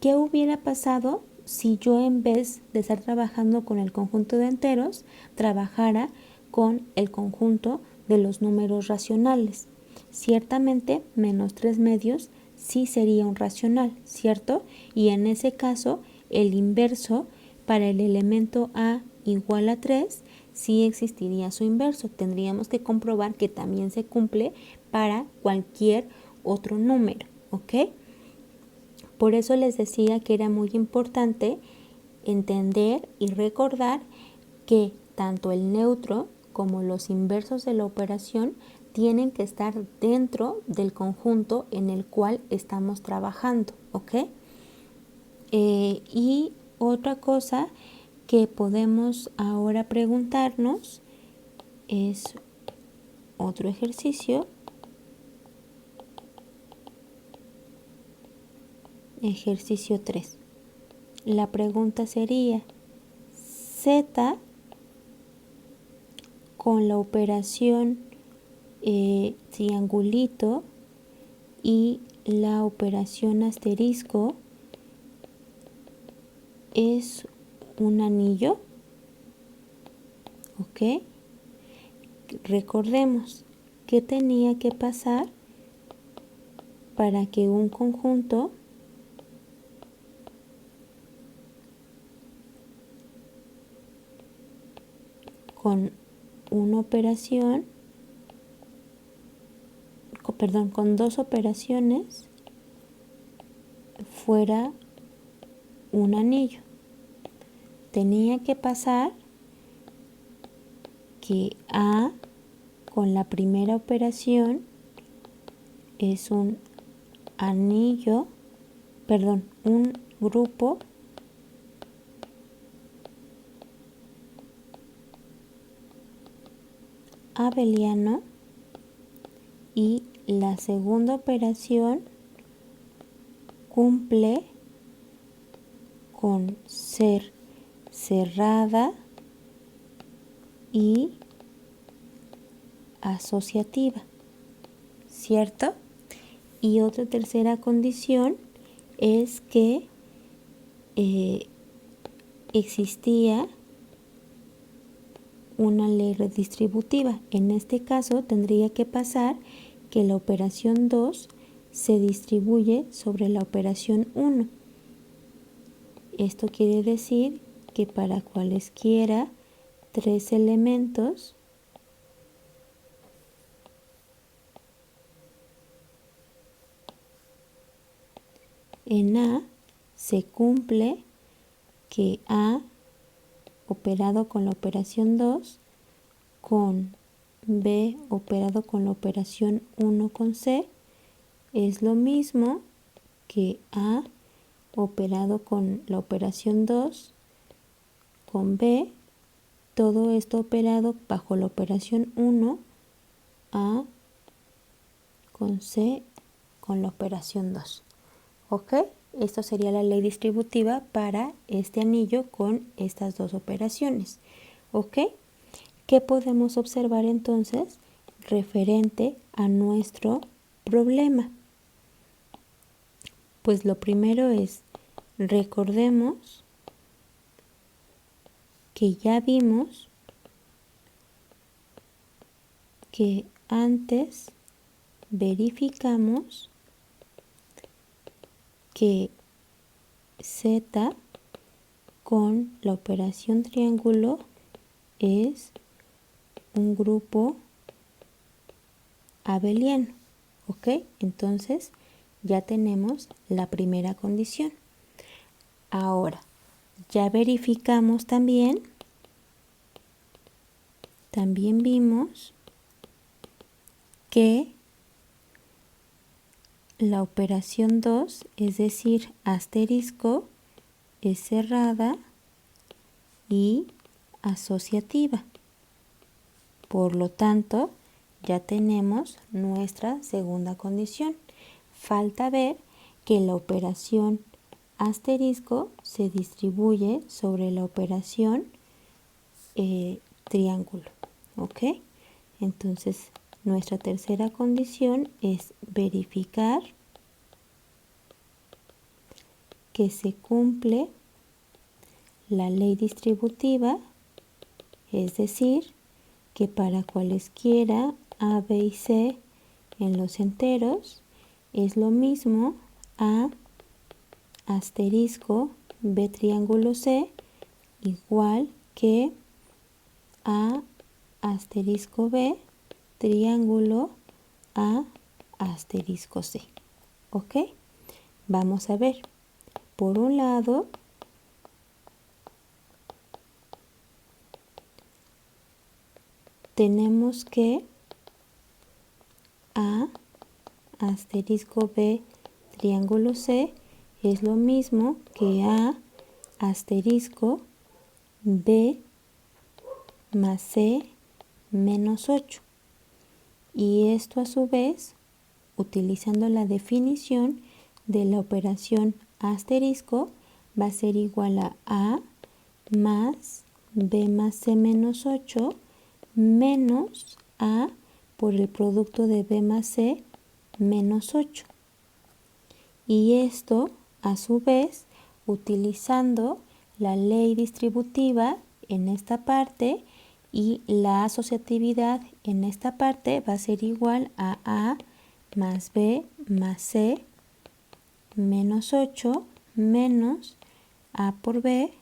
¿qué hubiera pasado si yo en vez de estar trabajando con el conjunto de enteros, trabajara con el conjunto de los números racionales? Ciertamente, menos 3 medios sí sería un racional, ¿cierto? Y en ese caso, el inverso para el elemento A igual a 3, sí existiría su inverso. Tendríamos que comprobar que también se cumple para cualquier otro número, ¿ok? Por eso les decía que era muy importante entender y recordar que tanto el neutro como los inversos de la operación tienen que estar dentro del conjunto en el cual estamos trabajando, ¿ok? Y otra cosa que podemos ahora preguntarnos es otro ejercicio. Ejercicio 3. La pregunta sería: Z con la operación triangulito y la operación asterisco es un anillo. ¿Ok? Recordemos qué tenía que pasar para que un conjunto con una operación, con dos operaciones fuera un anillo. Tenía que pasar que A con la primera operación es un anillo, un grupo abeliano, y la segunda operación cumple con ser cerrada y asociativa, ¿cierto? Y otra tercera condición es que existía una ley redistributiva. En este caso tendría que pasar que la operación 2 se distribuye sobre la operación 1. Esto quiere decir que para cualesquiera 3 elementos en A se cumple que A operado con la operación 2 con B operado con la operación 1 con C es lo mismo que A operado con la operación 2 con B, todo esto operado bajo la operación 1, A con C con la operación 2. ¿Ok? Esto sería la ley distributiva para este anillo con estas dos operaciones. ¿Ok? ¿Qué podemos observar entonces referente a nuestro problema? Pues lo primero es, recordemos que ya vimos que antes verificamos que Z con la operación triángulo es un grupo abeliano. ¿Ok? Entonces ya tenemos la primera condición. Ahora, ya verificamos también vimos que la operación 2, es decir, asterisco, es cerrada y asociativa. Por lo tanto, ya tenemos nuestra segunda condición. Falta ver que la operación asterisco se distribuye sobre la operación triángulo. ¿Ok? Entonces, nuestra tercera condición es verificar que se cumple la ley distributiva, es decir, que para cualesquiera A, B y C en los enteros es lo mismo A asterisco B triángulo C igual que A asterisco B triángulo A asterisco C. ¿Ok? Vamos a ver. Por un lado, tenemos que A asterisco B triángulo C es lo mismo que A asterisco B más C menos 8. Y esto a su vez, utilizando la definición de la operación asterisco, va a ser igual a A más B más C menos 8 menos A por el producto de B más C menos 8. Y esto, a su vez, utilizando la ley distributiva en esta parte y la asociatividad en esta parte, va a ser igual a A más B más C menos 8 menos A por B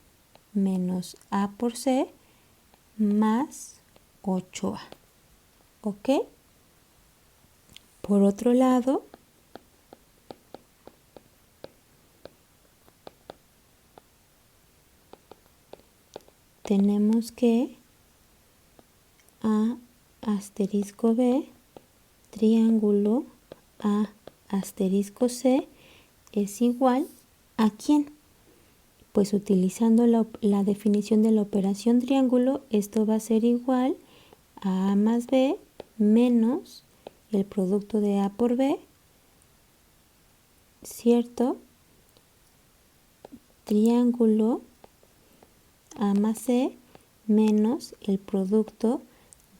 menos A por C más 8A. ¿Ok? Por otro lado, tenemos que A asterisco B triángulo A asterisco C es igual a ¿quién? Pues utilizando la definición de la operación triángulo, esto va a ser igual a A más B menos el producto de A por B, ¿cierto? Triángulo A más C menos el producto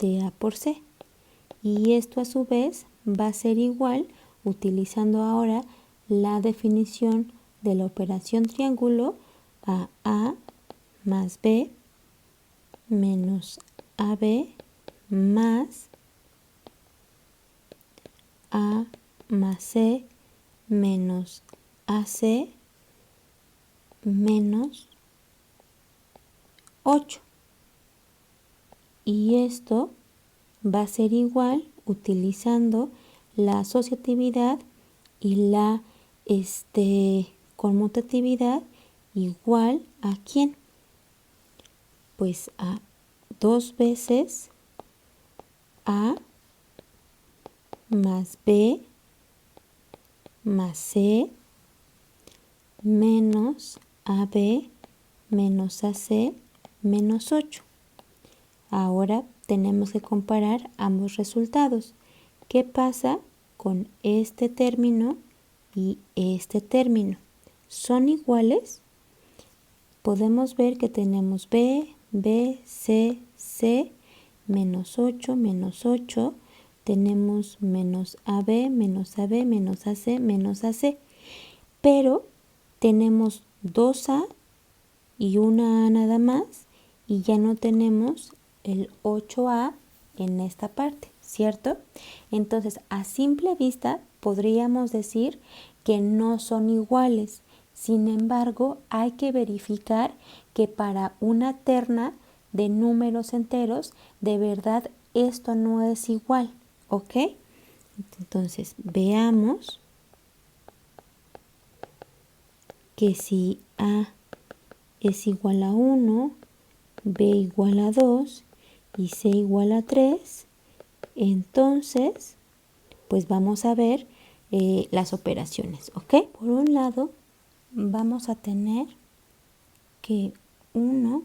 de A por C. Y esto a su vez va a ser igual utilizando ahora la definición de la operación triángulo, a más b menos ab más a más c menos ac menos 8. Y esto va a ser igual utilizando la asociatividad y la conmutatividad, igual a ¿quién? Pues a 2 veces a más b más c menos ab menos ac menos 8. Ahora tenemos que comparar ambos resultados. ¿Qué pasa con este término y este término? ¿Son iguales? Podemos ver que tenemos b, c, c, menos 8, menos 8. Tenemos menos ab, menos ab, menos ac, menos ac. Pero tenemos 2a y una a nada más, y ya no tenemos el 8a en esta parte, ¿cierto? Entonces, a simple vista podríamos decir que no son iguales. Sin embargo, hay que verificar que para una terna de números enteros, de verdad esto no es igual, ¿ok? Entonces, veamos que si a es igual a 1, b igual a 2 y c igual a 3, entonces pues vamos a ver las operaciones, ¿ok? Por un lado vamos a tener que 1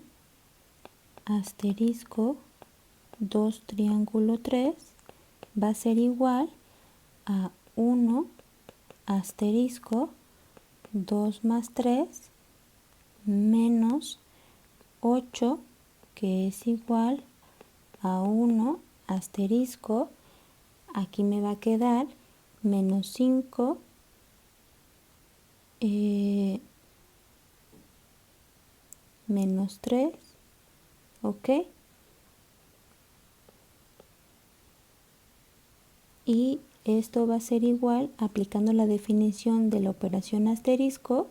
asterisco 2 triángulo 3 va a ser igual a 1 asterisco 2 más 3 menos 8, que es igual a 1 asterisco, aquí me va a quedar menos 5 menos 3, ¿ok? Y esto va a ser igual, aplicando la definición de la operación asterisco,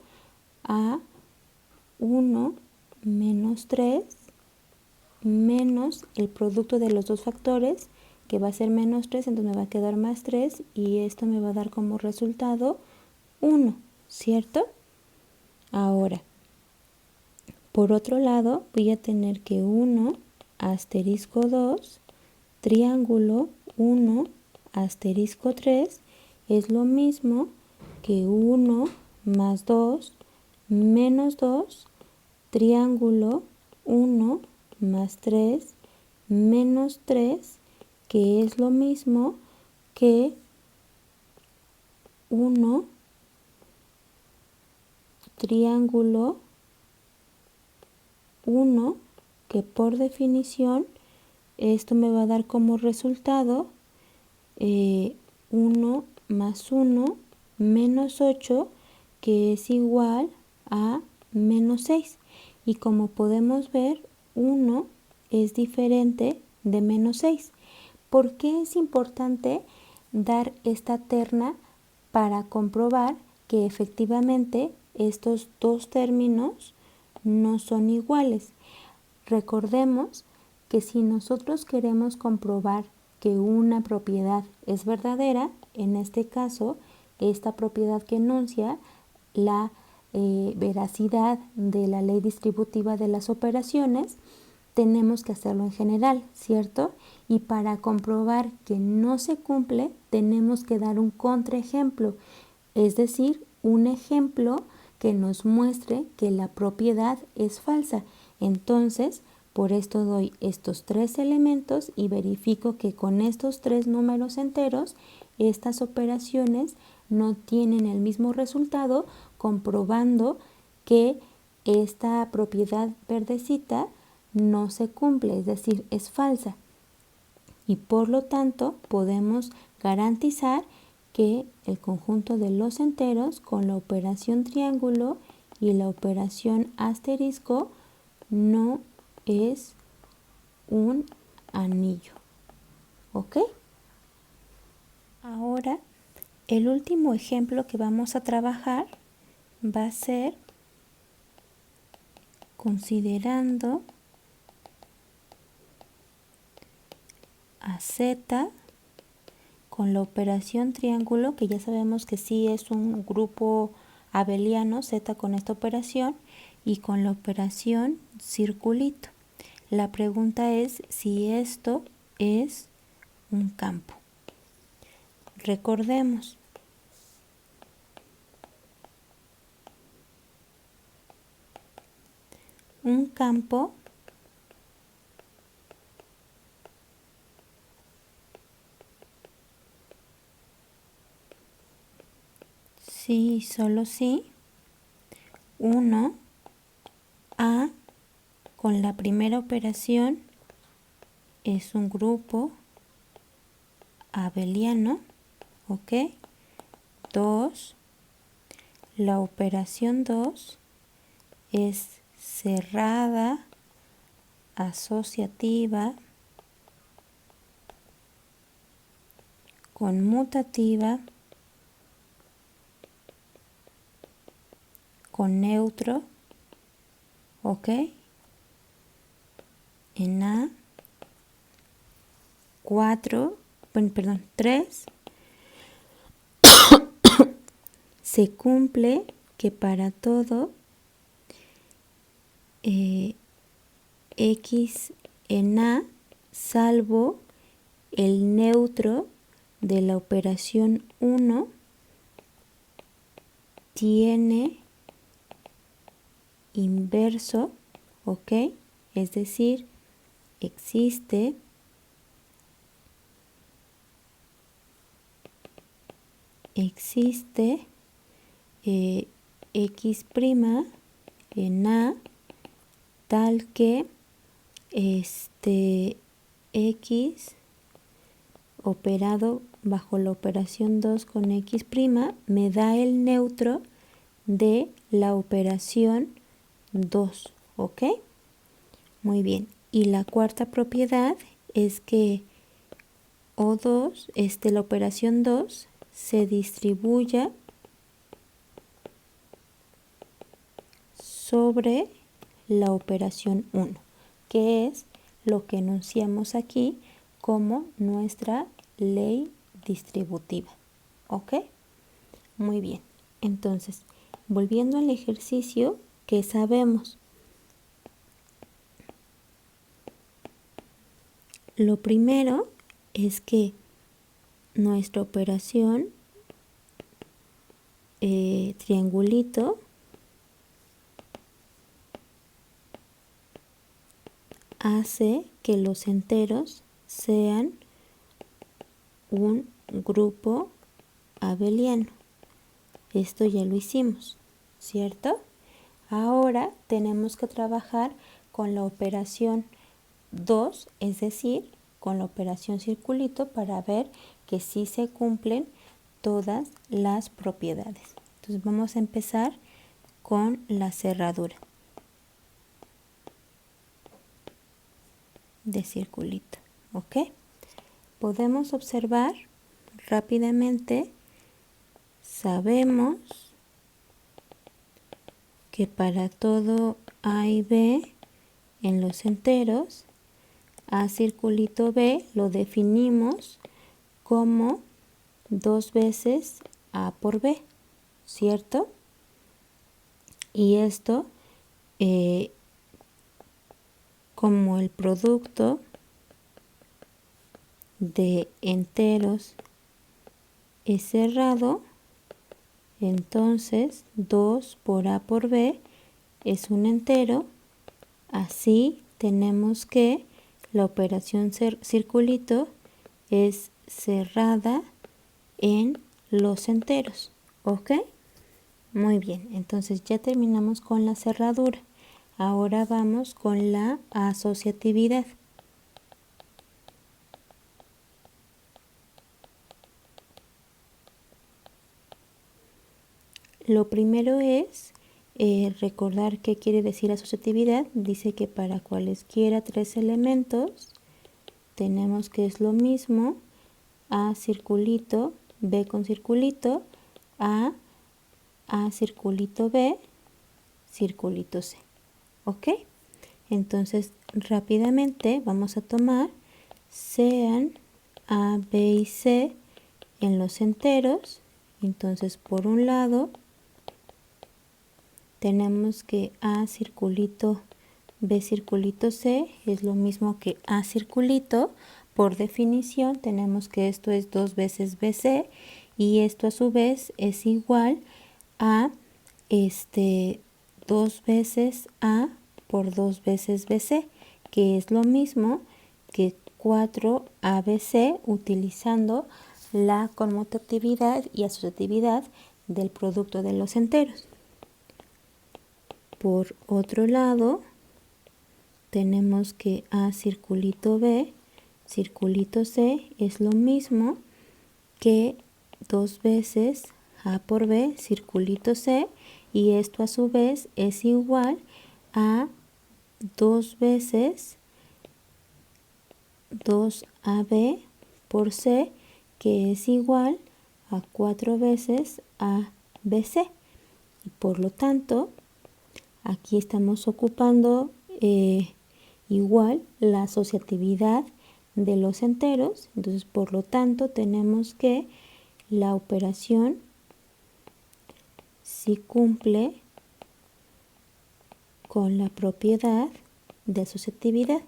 a 1 menos 3 menos el producto de los dos factores, que va a ser menos 3, entonces me va a quedar más 3 y esto me va a dar como resultado 1, ¿cierto? Ahora, por otro lado, voy a tener que 1 asterisco 2 triángulo 1 asterisco 3 es lo mismo que 1 más 2 menos 2 triángulo 1 más 3 menos 3, que es lo mismo que 1 triángulo 1, que por definición esto me va a dar como resultado 1 más 1 menos 8, que es igual a menos 6. Y como podemos ver, 1 es diferente de menos 6. ¿Por qué es importante dar esta terna? Para comprobar que efectivamente estos dos términos no son iguales. Recordemos que si nosotros queremos comprobar que una propiedad es verdadera, en este caso, esta propiedad que enuncia la veracidad de la ley distributiva de las operaciones, tenemos que hacerlo en general, ¿cierto? Y para comprobar que no se cumple, tenemos que dar un contraejemplo, es decir, un ejemplo que nos muestre que la propiedad es falsa. Entonces, por esto doy estos tres elementos y verifico que con estos tres números enteros, estas operaciones no tienen el mismo resultado, comprobando que esta propiedad verdecita no se cumple, es decir, es falsa. Y por lo tanto podemos garantizar que el conjunto de los enteros con la operación triángulo y la operación asterisco no es un anillo. ¿Ok? Ahora, el último ejemplo que vamos a trabajar va a ser considerando a Z con la operación triángulo, que ya sabemos que sí es un grupo abeliano, Z con esta operación, y con la operación circulito. La pregunta es si esto es un campo. Recordemos, un campo sí y solo sí, 1 A con la primera operación es un grupo abeliano, ¿ok? 2, la operación 2 es cerrada, asociativa, conmutativa, con neutro, ¿ok? En A, 3, se cumple que para todo X en A, salvo el neutro de la operación 1, tiene inverso, ¿ok? Es decir, existe X' en A tal que X operado bajo la operación 2 con X' me da el neutro de la operación 2, ¿ok? Muy bien. Y la cuarta propiedad es que O2, la operación 2, se distribuya sobre la operación 1, que es lo que enunciamos aquí como nuestra ley distributiva. ¿Ok? Muy bien. Entonces, volviendo al ejercicio, ¿qué sabemos? Lo primero es que nuestra operación triangulito hace que los enteros sean un grupo abeliano. Esto ya lo hicimos, ¿cierto? Ahora tenemos que trabajar con la operación 2, es decir, con la operación circulito para ver que sí se cumplen todas las propiedades. Entonces vamos a empezar con la cerradura de circulito, ¿ok? Podemos observar rápidamente, sabemos que para todo A y B en los enteros, A circulito B lo definimos como 2 veces A por B, ¿cierto? Y esto como el producto de enteros es cerrado, entonces 2 por A por B es un entero. Así tenemos que la operación circulito es cerrada en los enteros, ¿ok? Muy bien, entonces ya terminamos con la cerradura. Ahora vamos con la asociatividad. lo primero es recordar qué quiere decir asociatividad. Dice que para cualesquiera tres elementos tenemos que es lo mismo A circulito, B con circulito, A circulito B, circulito C. ¿Ok? Entonces rápidamente vamos a tomar sean A, B y C en los enteros. Entonces por un lado tenemos que A circulito B circulito C es lo mismo que A circulito. Por definición tenemos que esto es 2 veces BC y esto a su vez es igual a 2 veces A por 2 veces BC, que es lo mismo que 4ABC utilizando la conmutatividad y asociatividad del producto de los enteros. Por otro lado, tenemos que A circulito B, circulito C es lo mismo que 2 veces A por B, circulito C, y esto a su vez es igual a 2 veces 2AB por C, que es igual a 4 veces ABC. Y por lo tanto, aquí estamos ocupando igual la asociatividad de los enteros. Entonces, por lo tanto, tenemos que la operación sí cumple con la propiedad de asociatividad.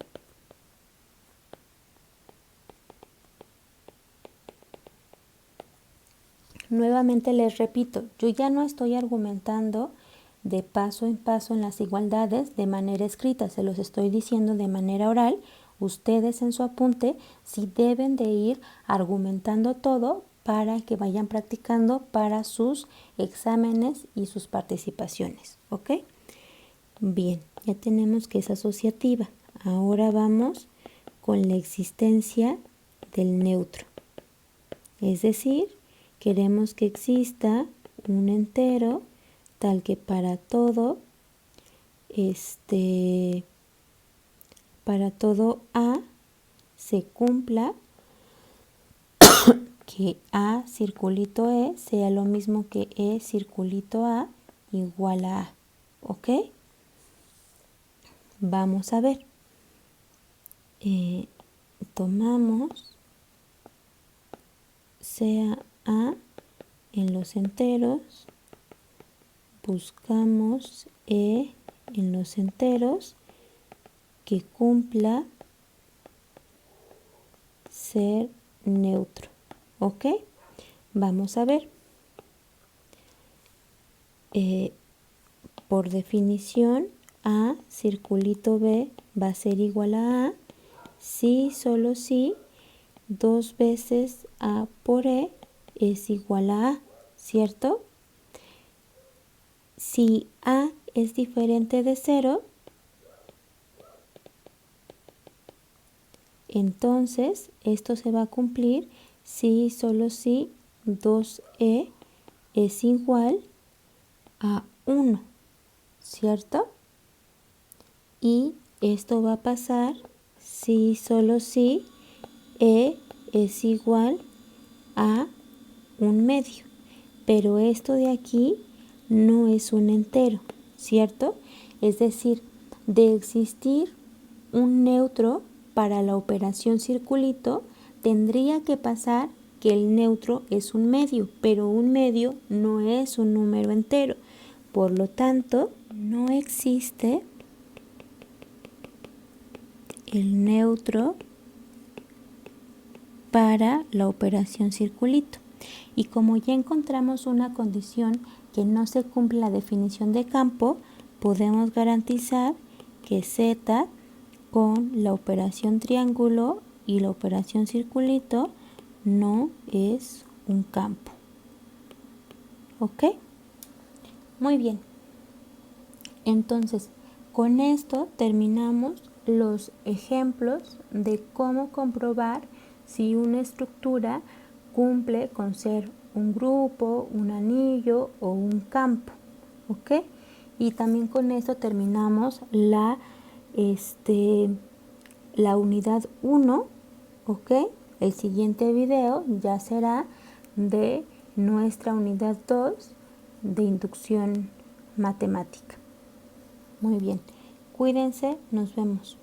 Nuevamente les repito, yo ya no estoy argumentando de paso en paso en las igualdades de manera escrita, se los estoy diciendo de manera oral. Ustedes en su apunte sí deben de ir argumentando todo para que vayan practicando para sus exámenes y sus participaciones, ¿ok? Bien, ya tenemos que es asociativa. Ahora vamos con la existencia del neutro. Es decir, queremos que exista un entero tal que para todo A se cumpla que A circulito E sea lo mismo que E circulito A igual a A. ¿Ok? Vamos a ver. Tomamos sea A en los enteros, buscamos E en los enteros que cumpla ser neutro. ¿Ok? Vamos a ver. Por definición, A circulito B va a ser igual a A si, solo si, 2 veces A por E es igual a A, ¿cierto? Si A es diferente de 0, entonces esto se va a cumplir si, solo si, 2E es igual a 1, ¿cierto? Y esto va a pasar si, solo si, E es igual a 1/2. Pero esto de aquí no es un entero, ¿cierto? Es decir, de existir un neutro para la operación circulito, tendría que pasar que el neutro es 1/2, pero 1/2 no es un número entero. Por lo tanto, no existe el neutro para la operación circulito. Y como ya encontramos una condición que no se cumple la definición de campo, podemos garantizar que Z con la operación triángulo y la operación circulito no es un campo. ¿Ok? Muy bien. Entonces, con esto terminamos los ejemplos de cómo comprobar si una estructura cumple con ser un grupo, un anillo o un campo, ¿ok? Y también con eso terminamos la unidad 1, ¿ok? El siguiente video ya será de nuestra unidad 2 de inducción matemática. Muy bien, cuídense, nos vemos.